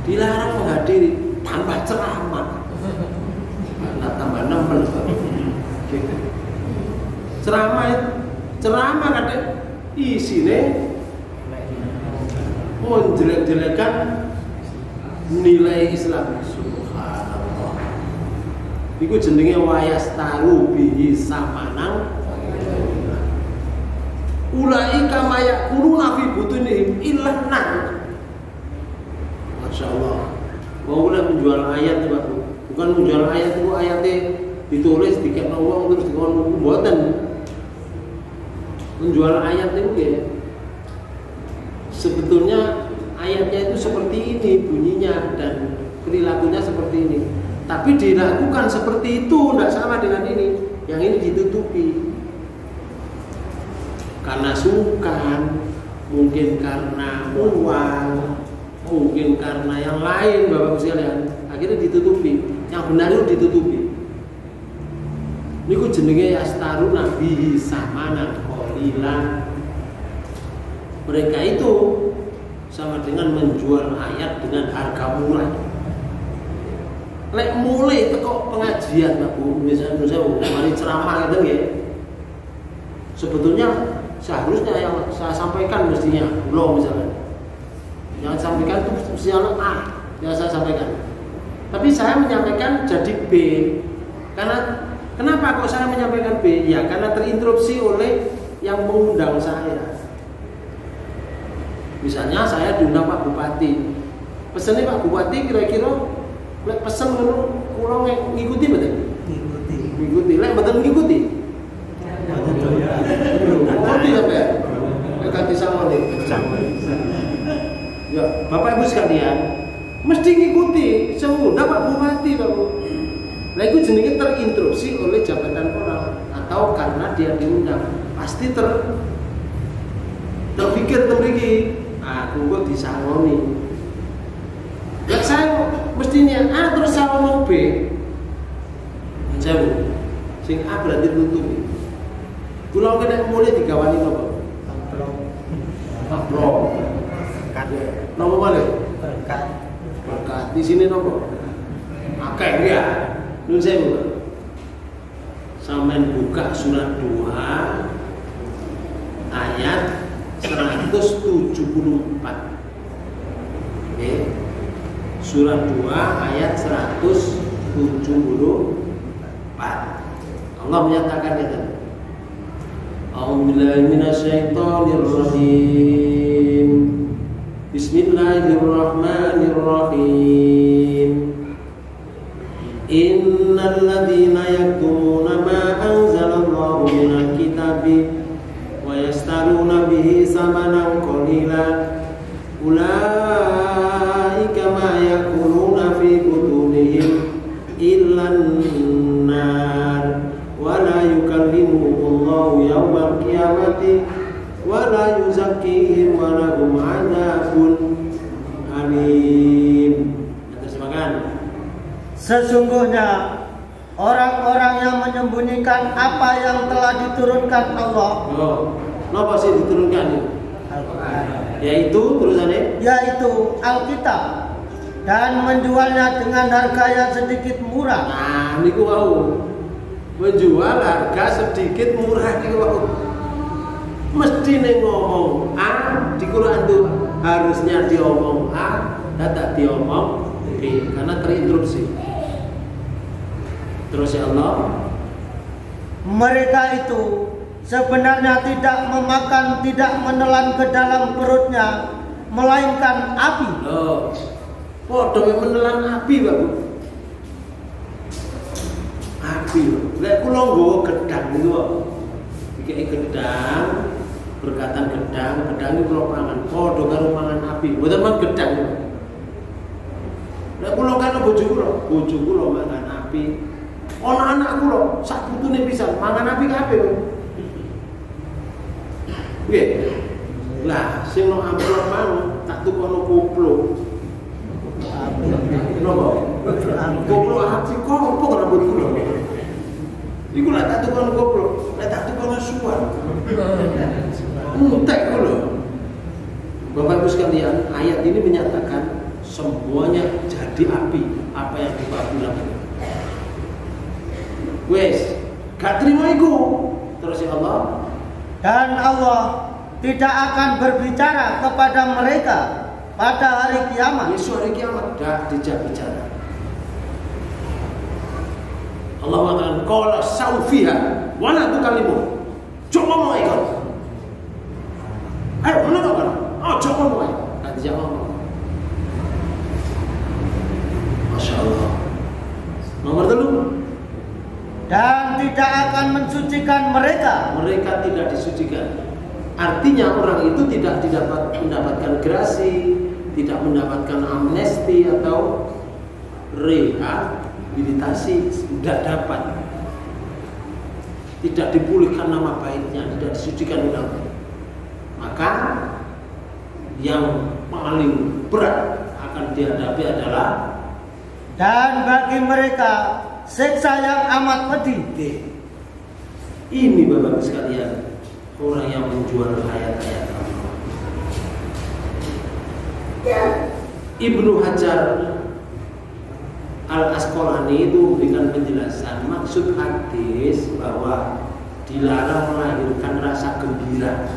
Dilarang menghadiri, tambah ceramah. Nah, tambah nempel. Ceramah kadang isine menjelek-jelekan nilai Islam. Subhanallah. Iku jenenge wayastaru bihi samanang. Ulaika mayakuluna fi butunihim illan. Masya Allah. Mau menjual ayat Pak. Bukan menjual ayat itu ayatnya ditulis dikekno uang terus dikon mboten. Menjual ayat itu ya. Sebetulnya ayatnya itu seperti ini bunyinya dan perilakunya seperti ini. Tapi dilakukan seperti itu tidak sama dengan ini. Yang ini ditutupi. Karena sukan, mungkin karena uang, mungkin karena yang lain Bapak sekalian, akhirnya ditutupi. Yang benar itu ditutupi. Niku jenenge yastaruna bihi samanan qalilan. Mereka itu sama dengan menjual ayat dengan harga murah. Lek mulai teko pengajian Pak Bu, misalnya mari ceramah gitu ya. Sebetulnya seharusnya yang saya sampaikan mestinya belum misalnya. Yang saya sampaikan itu mestinya A yang saya sampaikan. Tapi saya menyampaikan jadi B karena Kenapa kok saya menyampaikan B? Ya karena terinterupsi oleh yang mengundang saya. Misalnya saya diundang Pak Bupati. Pesannya Pak Bupati kira-kira lek pesen ngono kula ngikuti betul? Ngikuti. Lek mboten ngikuti. Ngikuti apa ya? Ganti sama nih. Ya, Bapak Ibu sekalian, mesti ngikuti semua Pak Bupati, Pak Bu. Nah itu jenenge terinterupsi oleh jabatan orang atau karena dia diundang. Pasti terpikir mriki, aku kok disangoni. Lah saya mestinya A terus saya ngomong B. Jauh. Sing A berarti tutupi. Kula kena mulai digawani napa? Amplop. Napa malih? Berkat. Di sini napa? Akeh ya. Nun sewu. Sampeyan buka surat 2 ayat 174. Nggih. Surat 2 ayat 174. Allah menyatakan itu. A'udzubillahi minasyaitonirrajim. Bismillahirrahmanirrahim. Innal ladzina yaktumuna ma anzalallahu minal kitabi wa yastaruna bihi samanan qalila ulaika ma yakuluna fi butunihim illan nar wa la yukallimuhumullahu yawmal qiyamati wa la yuzakkihim wa lahum 'adzabun alim. Terjemahkan. Sesungguhnya orang-orang yang menyembunyikan apa yang telah diturunkan Allah. Napa sih diturunkan itu? Yaitu tulisannya? Yaitu Alkitab dan menjualnya dengan harga yang sedikit murah. Nah, niku wau. Menjual harga sedikit murah niku wau. Mesti ning ngomong A di Quran itu harusnya diomong A, tidak diomong B karena terinterupsi. Terus ya Allah, mereka itu sebenarnya tidak memakan, tidak menelan ke dalam perutnya, melainkan api. Podo menelan api, Pak Bu. Api. Lek kula nggawa gedang niku kok. Iki gedang, berkatan gedang iki kula pangan. Podo karo mangan api. Mboten man gedang. Lek kula kan bojo kula mangan api. Ono anak kula sak putune pisan mangan api kabeh. Nggih. Lah sing no amplop mau tak tukono koplo. Napa? Koplo api kok opo rambut kula. Iku lak tak tukono koplo, lak tak tukono suwan. Entek kula. Bapak Ibu sekalian, ayat ini menyatakan semuanya jadi api apa yang dipabulan. Wes, gak terima iku. Terus ya Allah. Dan Allah tidak akan berbicara kepada mereka pada hari kiamat. Yesus hari kiamat dah dijak bicara. Allah mengatakan qala saufiha wa la tukalimu. Coba ngomong ikut. Ayo mana kau kan? Coba ngomong. Tak dijak ngomong. Masya Allah. Nomor 3. Dan tidak akan mensucikan mereka. Mereka tidak disucikan. Artinya orang itu tidak mendapatkan gerasi, tidak mendapatkan amnesti atau rehabilitasi, tidak dapat. Tidak dipulihkan nama baiknya, tidak disucikan ulama. Maka yang paling berat akan dihadapi adalah, dan bagi mereka siksa yang amat pedih. Ini Bapak sekalian, orang yang menjual ayat-ayat Allah. Ibnu Hajar Al-Asqalani itu memberikan penjelasan maksud hadis bahwa dilarang melahirkan rasa gembira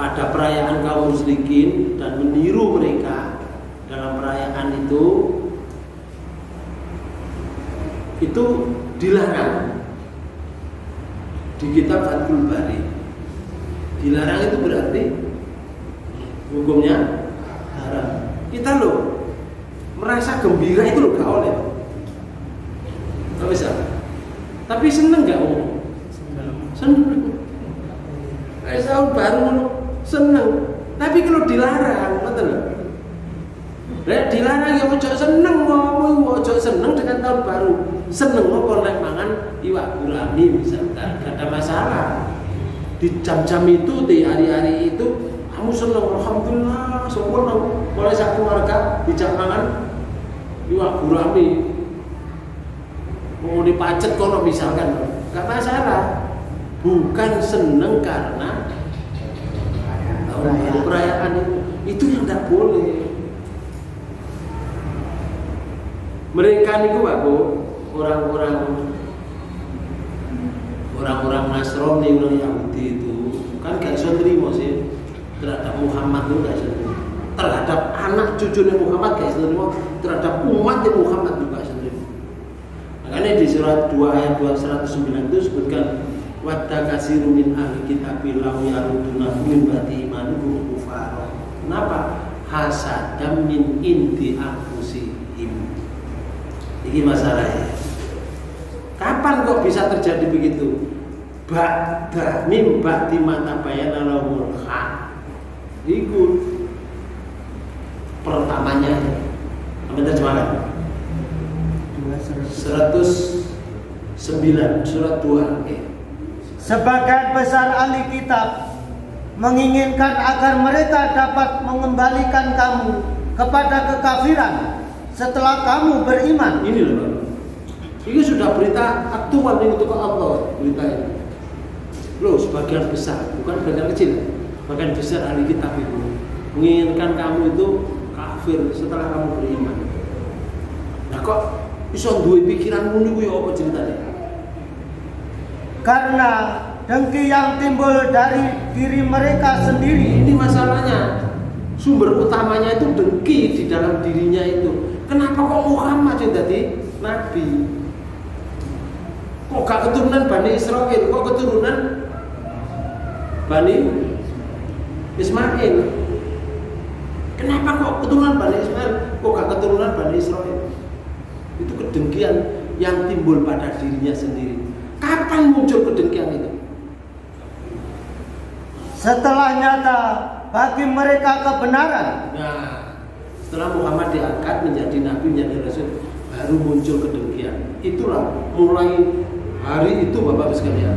pada perayaan kaum musyrikin dan meniru mereka dalam perayaan itu dilarang di kitab Fathul Bari. Dilarang itu berarti hukumnya haram. Kita loh merasa gembira itu loh gak oleh. Gak bisa. Tapi seneng gak om? Seneng. Kayak tahun baru seneng. Tapi kalau dilarang, betul nggak? Dilarang ya ojo seneng, ojo seneng dengan tahun baru. Seneng mau kolek mangan iwak gurami misalkan, gak ada masalah. Di jam-jam itu, di hari-hari itu, kamu seneng, alhamdulillah, sempurna. Mulai satu keluarga dijak mangan iwak gurami, mau dipacet kono misalkan, gak masalah. Bukan seneng karena perayaan itu yang tidak boleh. Mereka niku aku orang-orang Nasrani, orang Yahudi itu kan gak bisa terima sih terhadap Muhammad itu gak bisa terima. Terhadap anak cucunya Muhammad gak bisa terima, terhadap umat Muhammad juga gak bisa terima. Makanya di surat 2 ayat 209 itu sebutkan wadda kasiru min ahli kitabi law yarudunakum min ba'di imanikum kufara. Kenapa? Hasadam min indi anfusihim. Ini masalahnya. Kapan kok bisa terjadi begitu? Ba'da min ba'di ma tabayyana lahumul haq. Itu pertamanya. Apa terjemahan? 109 surat 2. Sebagian besar ahli kitab menginginkan agar mereka dapat mengembalikan kamu kepada kekafiran setelah kamu beriman. Ini loh, ini sudah berita aktual ini untuk Allah berita ini. Loh, sebagian besar, bukan sebagian kecil, sebagian besar ahli kitab itu menginginkan kamu itu kafir setelah kamu beriman. Nah kok bisa duwe pikiran ngono kuwi apa ceritanya? Karena dengki yang timbul dari diri mereka sendiri. Ini masalahnya. Sumber utamanya itu dengki di dalam dirinya itu. Kenapa kok Muhammad yang jadi nabi? Kok gak keturunan Bani Israel? Kok keturunan Bani Ismail? Kenapa kok keturunan Bani Ismail? Kok gak keturunan Bani Israel? Itu kedengkian yang timbul pada dirinya sendiri. Kapan muncul kedengkian itu? Setelah nyata bagi mereka kebenaran. Nah, setelah Muhammad diangkat menjadi nabi, menjadi rasul, baru muncul kedengkian. Itulah mulai hari itu Bapak sekalian.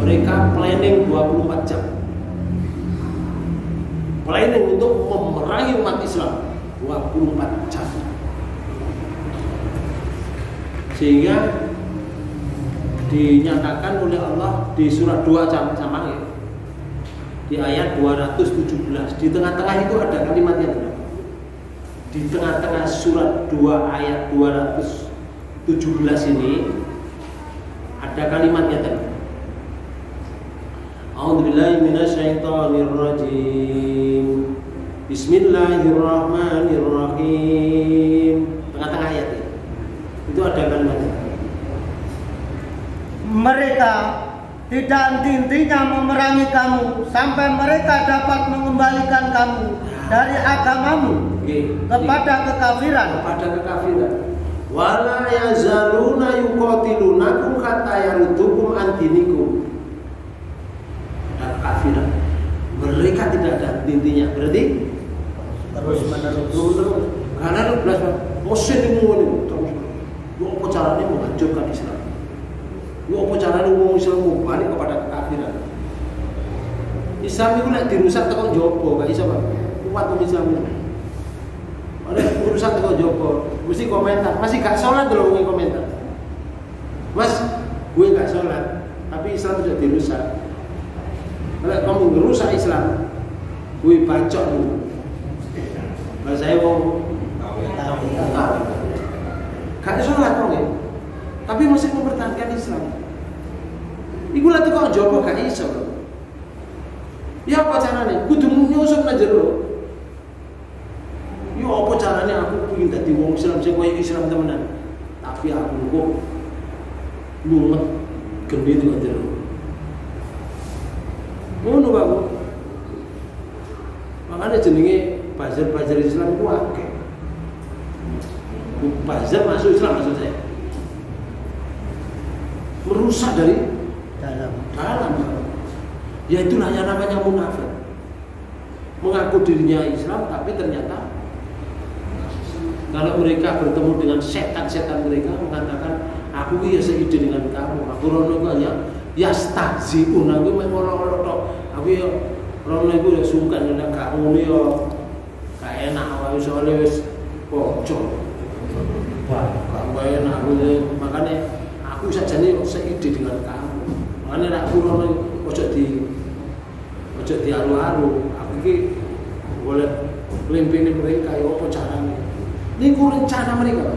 Mereka planning 24 jam. Planning untuk memerangi umat Islam 24 jam. Sehingga dinyatakan oleh Allah di surat 2 sama ya. Di ayat 217 di tengah-tengah itu ada kalimat yang benar. Di tengah-tengah surat 2 ayat 217 ini ada kalimat yang benar. A'udzubillahi minasyaitonirrajim. Bismillahirrahmanirrahim. Tengah-tengah ayat itu ada kalimatnya. Mereka tidak henti-hentinya memerangi kamu sampai mereka dapat mengembalikan kamu dari agamamu kepada kekafiran. Wala yazaluna yuqatilunakum hatta yaruddukum an dinikum. Kafiran. Mereka tidak ada henti-hentinya. Berarti terus menerus. Karena 12 musim ini terus. Apa caranya menghancurkan Islam? Apa caranya orang Islam mau balik kepada kekafiran? Islam itu nak dirusak tekan jopo, gak bisa Pak. Kuat Islam itu. Ada urusan tekan jopo, mesti komentar. Masih gak sholat dulu ngomongin komentar. Mas, gue gak sholat, tapi Islam sudah dirusak. Kalau kamu merusak Islam, gue bacok dulu. Kalau saya mau gak sholat kok ya, tapi masih mempertahankan Islam. Iku lagi kok jowo gak iso. Ya apa caranya? Kudu nyusup nang jero. Yo apa caranya aku ingin dadi wong Islam sing koyo Islam temenan. Tapi aku kok gendit kok jero. Ngono Pak. Makanya jenenge bazar-bazar Islam itu akeh. Bazar masuk Islam maksud saya. Merusak dari dalam. Ya itulah yang namanya munafik. Mengaku dirinya Islam tapi ternyata kalau mereka bertemu dengan setan-setan mereka mengatakan aku ya seide dengan kamu. Aku rono ya yastahzi'un aku mengolok-olok tok. Aku ya rono iku ya sungkan nek kamu ne yo gak enak awake soalé wis pocong. Wah, gak enak aku makane aku sajane seide dengan kamu. Makane nek aku rono ojo dialu-alu. Aku iki golek lempene mereka ya apa carane. Niku rencana mereka.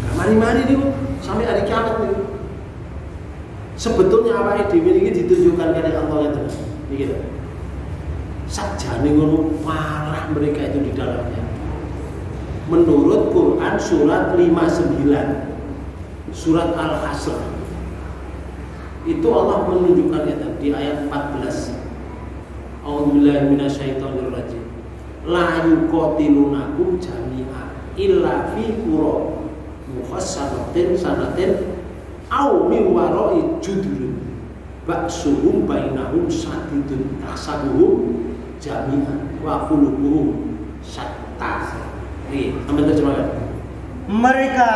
Gak mari-mari niku sampai hari kiamat niku. Sebetulnya awake dhewe iki ditunjukkan kali Allah itu. Niki lho. Sajane ngono parah mereka itu di dalamnya. Menurut Quran surat 59 surat Al-Hasr itu Allah menunjukkan itu di ayat 14. A'udzubillahi minasyaitonirrajim. La yuqatilunakum jami'a illa fi qura muhassanatin sanatin aw min wara'i judurun ba'suhum bainahum sadidun tahsabuhum jami'an wa qulubuhum syatta. Sampai terjemahkan. Mereka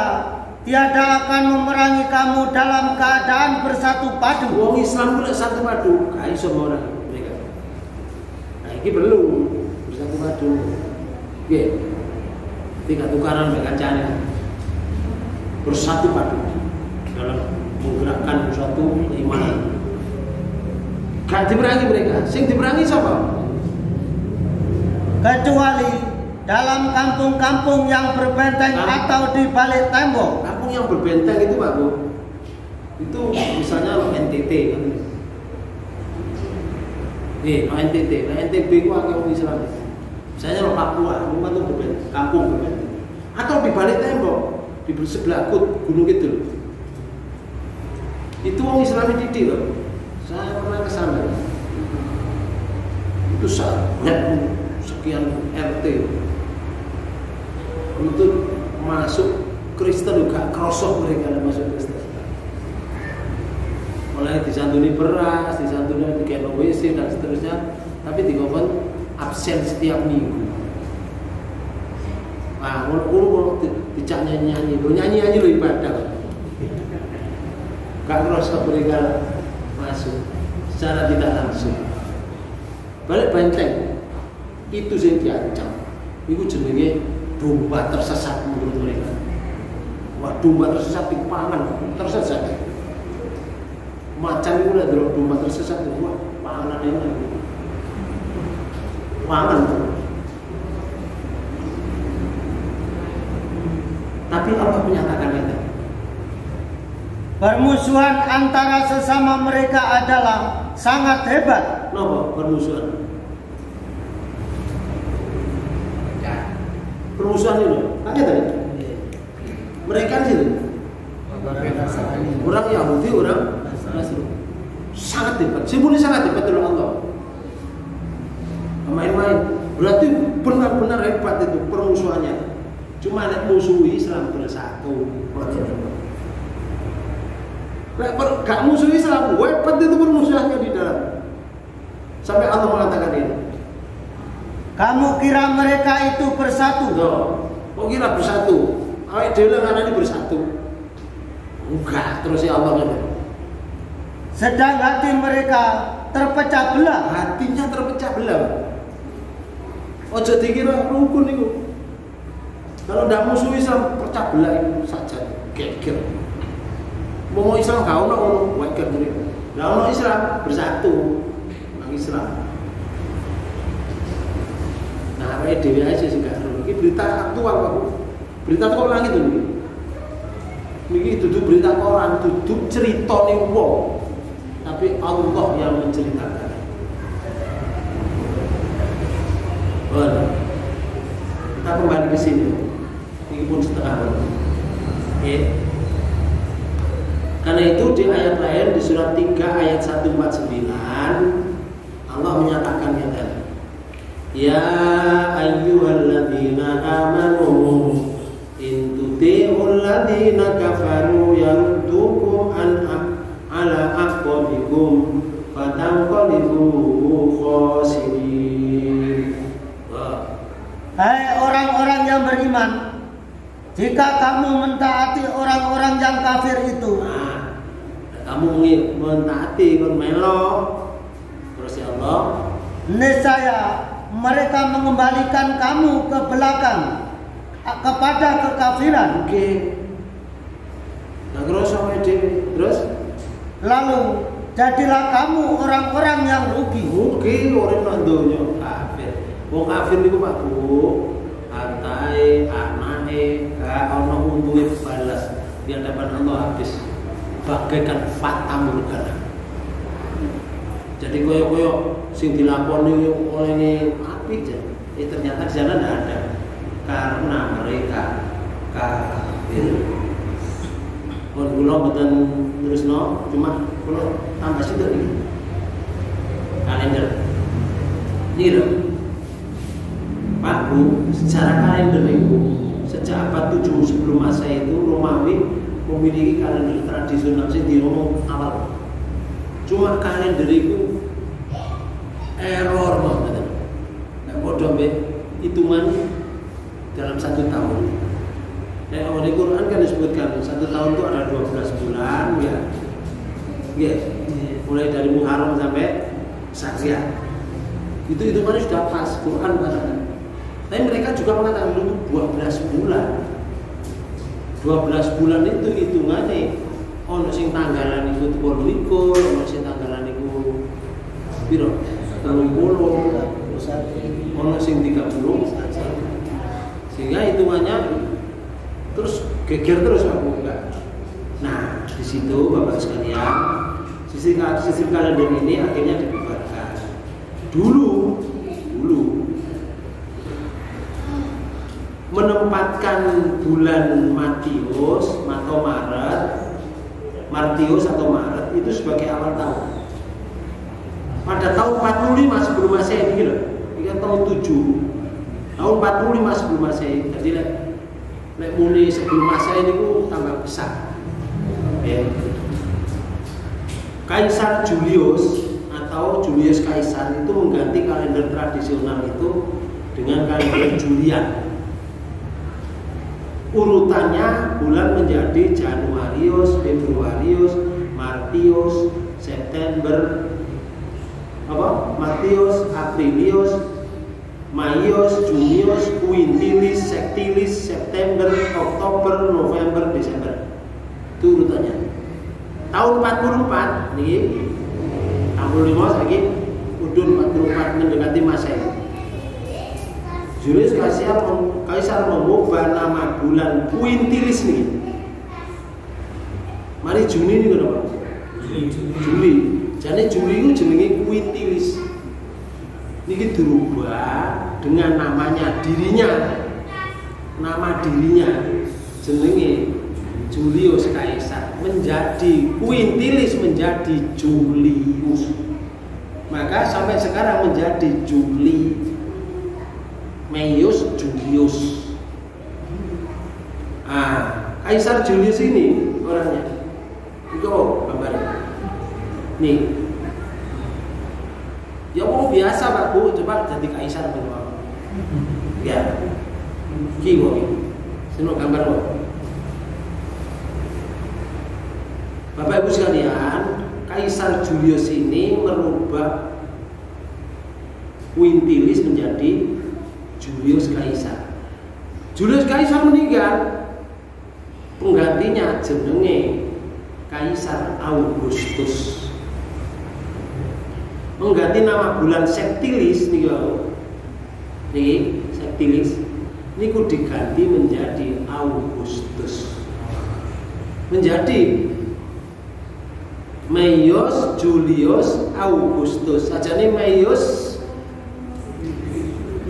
tiada akan memerangi kamu dalam keadaan bersatu padu. Wong Islam boleh satu padu, gak iso memerangi mereka. Nah, ini perlu bersatu padu. Nggih. Tiga tukaran mek kancane. Bersatu padu dalam menggerakkan suatu keimanan. Gak diperangi mereka. Sing diperangi siapa? Kecuali dalam kampung-kampung yang berbenteng atau di balik tembok. Kampung yang berbenteng itu Pak Bu, itu misalnya NTT kan? NTT, NTB itu agak Islam. Misalnya Papua, rumah itu berbenteng, kampung berbenteng. Atau di balik tembok, di sebelah gunung Kidul. Itu orang Islam didik loh. Saya pernah ke sana. Itu sangat sekian RT. Untuk masuk Kristen juga krosok mereka dan masuk Kristen. Mulai disantuni beras, disantuni dikena WC dan seterusnya, tapi dikon absen setiap minggu. Nah, kalau dicak nyanyi-nyanyi lo ibadah. Gak krosok mereka masuk secara tidak langsung. Balik benteng itu yang diancam. Itu jenenge domba tersesat menurut mereka. Wah, domba tersesat di pangan, tersesat. Macan itu udah domba tersesat itu, wah, pangan ini. Pangan. Tapi Allah menyatakan itu. Permusuhan antara sesama mereka adalah sangat hebat. Kenapa permusuhan? Permusuhan itu, kaget tadi. Mereka itu orang Yahudi, orang Nasrani. Sangat hebat, simbolnya sangat hebat oleh Allah. Main-main, berarti benar-benar hebat itu permusuhannya. Cuma ada musuh Islam bersatu. Gak musuh Islam, hebat itu permusuhannya di dalam. Sampai Allah mengatakan ini. Kamu kira mereka itu bersatu? Kok kira bersatu? Awake dhewe ngarani bersatu. Enggak, terus ya Allah ngene. Sedang hati mereka terpecah belah. Hatinya terpecah belah. Ojo dikira rukun itu. Kalau ndak musuh Islam pecah belah itu saja. Geger. Mau Islam gak ono wae mereka. Lah ono Islam bersatu. Nang Islam. Nah, awake dhewe aja sih gak ero. Iki berita aktual Pak. Berita kok langit iki. Niki duduk berita koran, duduk ceritane wong. Tapi Allah yang menceritakan. Boleh. Kita kembali ke sini. Ini pun setengah. ayat lain di surat 3 ayat 149 Allah menyatakan yang tadi. Ya ayyuhalladzina amanu in tuti'ul ladzina kafaru yardukum ala aqabikum fatanqalibu khasirin. Hai orang-orang yang beriman, jika kamu mentaati orang-orang yang kafir itu, kamu mentaati kon melo terus ya Allah, niscaya mereka mengembalikan kamu ke belakang kepada kekafiran. Oke. Nah, terus lalu jadilah kamu orang-orang yang rugi. Rugi orang nang donya kafir. Wong kafir niku Pak Bu, hartae, anake, gak ana untunge balas di hadapan Allah habis. Bagaikan fata morgana. Jadi koyo-koyo sing dilakoni oleh api aja. Ternyata di sana tidak ada karena mereka kafir. Pun kula mboten terusno, cuma kula tambah sithik iki. Kalender. Ini lho. Pak Bu, secara kalender itu sejak abad 7 sebelum Masehi itu Romawi memiliki kalender tradisional sing diomong awal. Cuma kalender itu error banget. Nek padha mbek hitungan dalam 1 tahun. Nek di Quran kan disebutkan 1 tahun itu ada 12 bulan ya. Ya. Mulai dari Muharram sampai Syawal. Itu hitungannya sudah pas Quran katakan. Tapi mereka juga mengatakan itu 12 bulan. 12 bulan itu hitungannya ono sing tanggalan iku 28, ono sing tanggalan iku piro? 30, ono sing 30. Sehingga hitungannya terus geger terus aku enggak. Nah, di situ Bapak sekalian, sisi kalender ini akhirnya dibubarkan. Dulu menempatkan bulan Matius atau Maret itu sebagai awal tahun. Pada tahun 45 sebelum Masehi ini loh, ini tahun 7. Tahun 45 sebelum Masehi. Jadi lek muni sebelum Masehi itu tambah besar. Ya. Kaisar Julius atau Julius Kaisar itu mengganti kalender tradisional itu dengan kalender Julian. Urutannya bulan menjadi Januarius, Februarius, Martius, September, Martius, Aprilius, Maius, Junius, Quintilis, Sextilis, September, Oktober, November, Desember. Itu urutannya. Tahun 44 nih, 45 lagi, udun 44 mendekati Masehi. Julius Kaisar mengubah nama bulan Quintilis nih. Mari Juni ini kenapa? Juli. Jadi Juli itu jenenge Quintilis. Ini dirubah dengan namanya dirinya. Nama dirinya jenenge Julius Kaisar menjadi Quintilis menjadi Julius. Maka sampai sekarang menjadi Juli. Maius Julius. Kaisar Julius ini orangnya. Itu gambarnya. Nih. Ya mau biasa Pak Bu, coba jadi kaisar benar. Ya. Kiwo. Sino gambar lo. Bapak Ibu sekalian, Kaisar Julius ini merubah Quintilis menjadi Julius Kaisar. Julius Kaisar meninggal, penggantinya jenenge Kaisar Augustus. Mengganti nama bulan Sextilis niki Sextilis niku diganti menjadi Augustus. Menjadi Maius Julius Augustus. Sajane Maius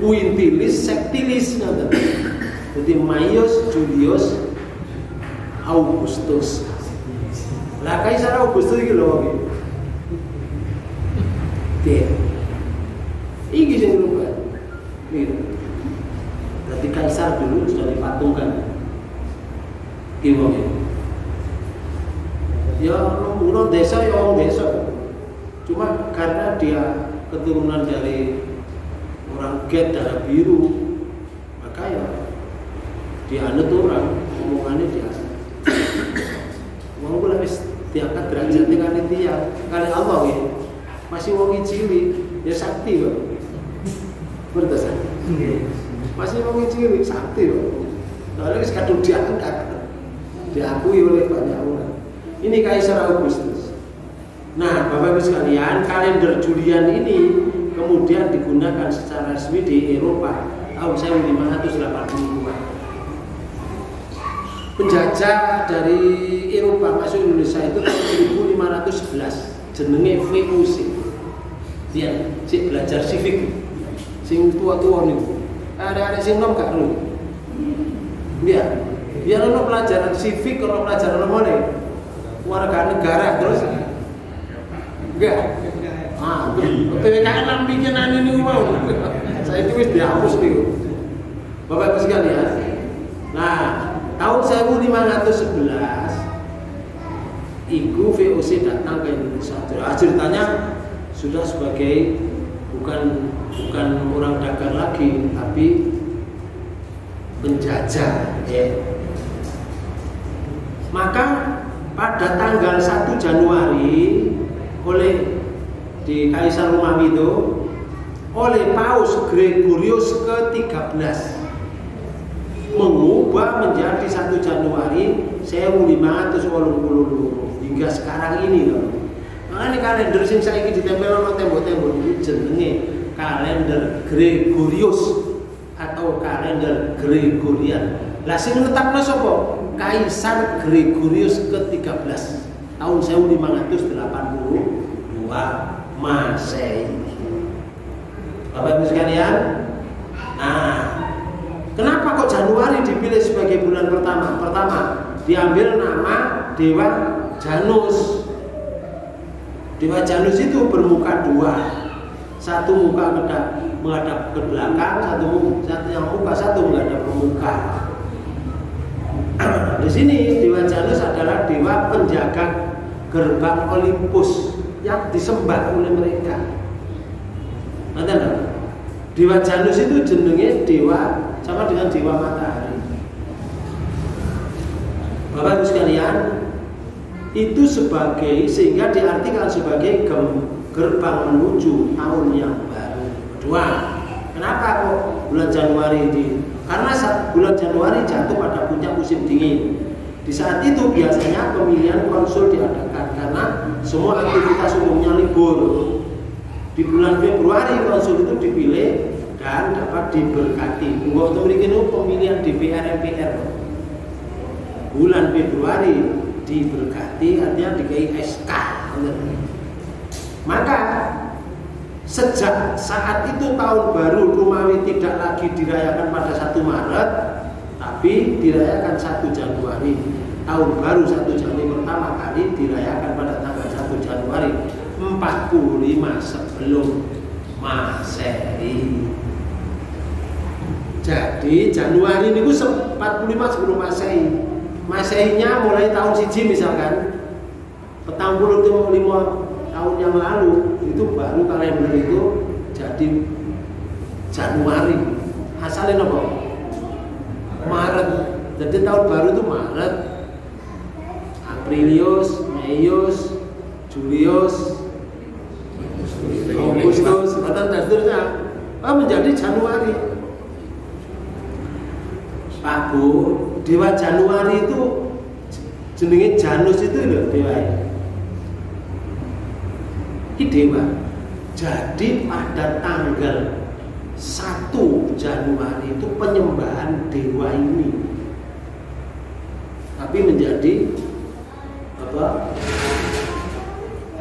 Quintilis, Sextilis ngoten. Jadi Maius Julius Augustus. Lah Kaisar Augustus iki lho iki. Iki sing rubah. Gitu. Berarti Kaisar dulu sudah dipatungkan. Gimana? Ya orang desa ya orang desa. Cuma karena dia keturunan dari orang Get darah biru, maka ya dianut orang, omongannya dia. Wong kula wis diangkat derajatnya kali tiyang, kali Allah ya. Masih wong cilik, ya sakti kok. Bertes. Masih wong cilik sakti kok. Soalnya wis kadung diangkat. Diakui oleh banyak orang. Ini Kaisar Augustus. Nah, Bapak Ibu sekalian, kalender Julian ini kemudian digunakan secara resmi di Eropa tahun 1582. Penjajah dari Eropa masuk Indonesia itu tahun 1511. Jenenge VOC. Dia sik belajar civic. Sing tua-tua niku. Ada sing nom gak lho. Dia biar ono pelajaran civic, ono pelajaran mana? Warga negara terus enggak. Ah, PPKN lampinya ini mau. Saya itu wis dihapus nih. Bapak Ibu sekalian. Nah, tahun 1511 iku VOC datang ke Indonesia. Ceritanya sudah sebagai bukan orang dagang lagi, tapi penjajah ya. Maka pada tanggal 1 Januari oleh di Kaisar Romawi itu oleh Paus Gregorius ke-13 mengubah menjadi 1 Januari 1582 hingga sekarang ini loh. Makanya kalender sing saiki ditempel ana tembok-tembok iki jenenge kalender Gregorius atau kalender Gregorian. Lah sing netapno sapa? Kaisar Gregorius ke-13 tahun 1582 Masehi. Bapak Ibu sekalian, nah, kenapa kok Januari dipilih sebagai bulan pertama? Pertama, diambil nama Dewa Janus. Dewa Janus itu bermuka dua, satu muka menghadap ke belakang, satu yang muka satu menghadap ke muka. Di sini Dewa Janus adalah dewa penjaga gerbang Olympus yang disembah oleh mereka. Ngerti? Dewa Janus itu jenenge dewa sama dengan dewa matahari. Bapak Ibu sekalian, itu sebagai sehingga diartikan sebagai gerbang menuju tahun yang baru. Kedua, kenapa kok bulan Januari ini? Karena bulan Januari jatuh pada puncak musim dingin. Di saat itu biasanya pemilihan konsul diadakan karena semua aktivitas umumnya libur. Di bulan Februari konsul itu dipilih dan dapat diberkati. Waktu itu pemilihan DPR MPR. Bulan Februari diberkati artinya dikai SK. Maka sejak saat itu tahun baru Romawi tidak lagi dirayakan pada 1 Maret, tapi dirayakan 1 Januari. Tahun baru 1 Januari pertama kali dirayakan pada tanggal 1 Januari 45 sebelum Masehi. Jadi Januari ini 45 sebelum Masehi. Masehinya mulai tahun siji misalkan, petang 55 tahun yang lalu itu baru kalender itu jadi Januari. Asalnya apa? Maret. Jadi tahun baru itu Maret, Aprilius, Meius, Julius, Agustus, dan seterusnya menjadi Januari. Pak Bu, dewa Januari itu jenenge Janus itu loh dewa. Ini dewa. Jadi pada tanggal 1 Januari itu penyembahan dewa ini. Tapi menjadi apa?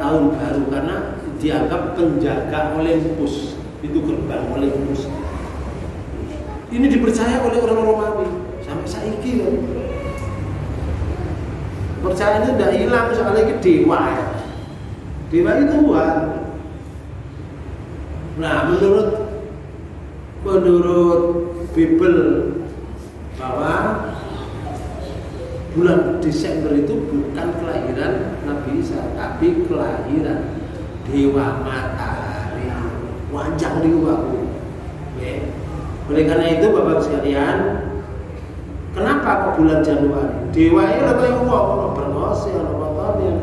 Tahun baru karena dianggap penjaga Olympus, itu gerbang Olympus. Ini dipercaya oleh orang Romawi sampai saiki loh. Kepercayaan itu tidak hilang soalnya itu dewa ya. Dewa itu Tuhan. Nah menurut Bible bahwa bulan Desember itu bukan kelahiran Nabi Isa, tapi kelahiran Dewa Matahari. Wanjang di uangku. Oleh karena itu Bapak sekalian, kenapa kok bulan Januari? Dewa ini lebih uang, kalau berngose, kalau motornya.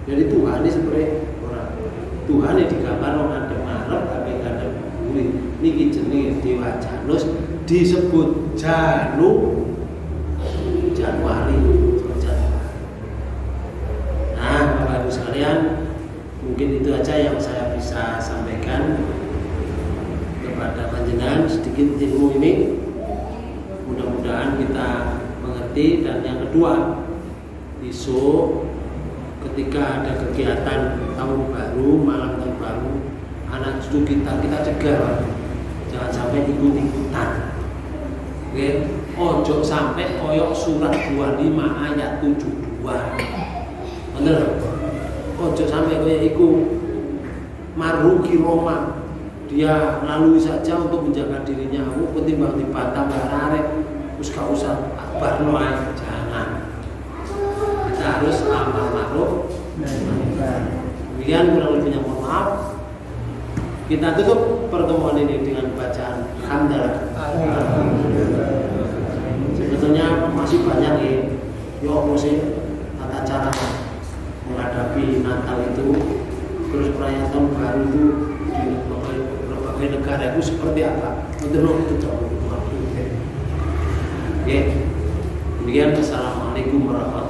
Jadi Tuhan ini sebenarnya orang. Tuhan ini digambar orang ada Maret, tapi ada Juli. Ini jenis Dewa Janus disebut Januari. Nah, Bapak Ibu sekalian, mungkin itu aja yang saya bisa sampaikan kepada panjenengan sedikit ilmu ini. Mudah-mudahan kita mengerti. Dan yang kedua, besok ketika ada kegiatan tahun baru, malam tahun baru, anak cucu kita cegah, jangan sampai ikut-ikutan. Oke, ojo sampai koyok surat 25 ayat 72. Bener? Ojo sampai koyok iku maruki Roma. Dia lalui saja untuk menjaga dirinya. Ketimbang dibantah barare, terus gak usah akbar noai, jangan. Kita harus amal ma'ruf. Demikian kurang lebihnya mohon maaf. Kita tutup pertemuan ini dengan bacaan hamdalah. Sebetulnya masih banyak ya sih tata cara menghadapi Natal itu, terus perayaan tahun baru itu di berbagai negara itu seperti apa? Menurut itu jauh. Oke. Demikian, assalamualaikum warahmatullahi wabarakatuh.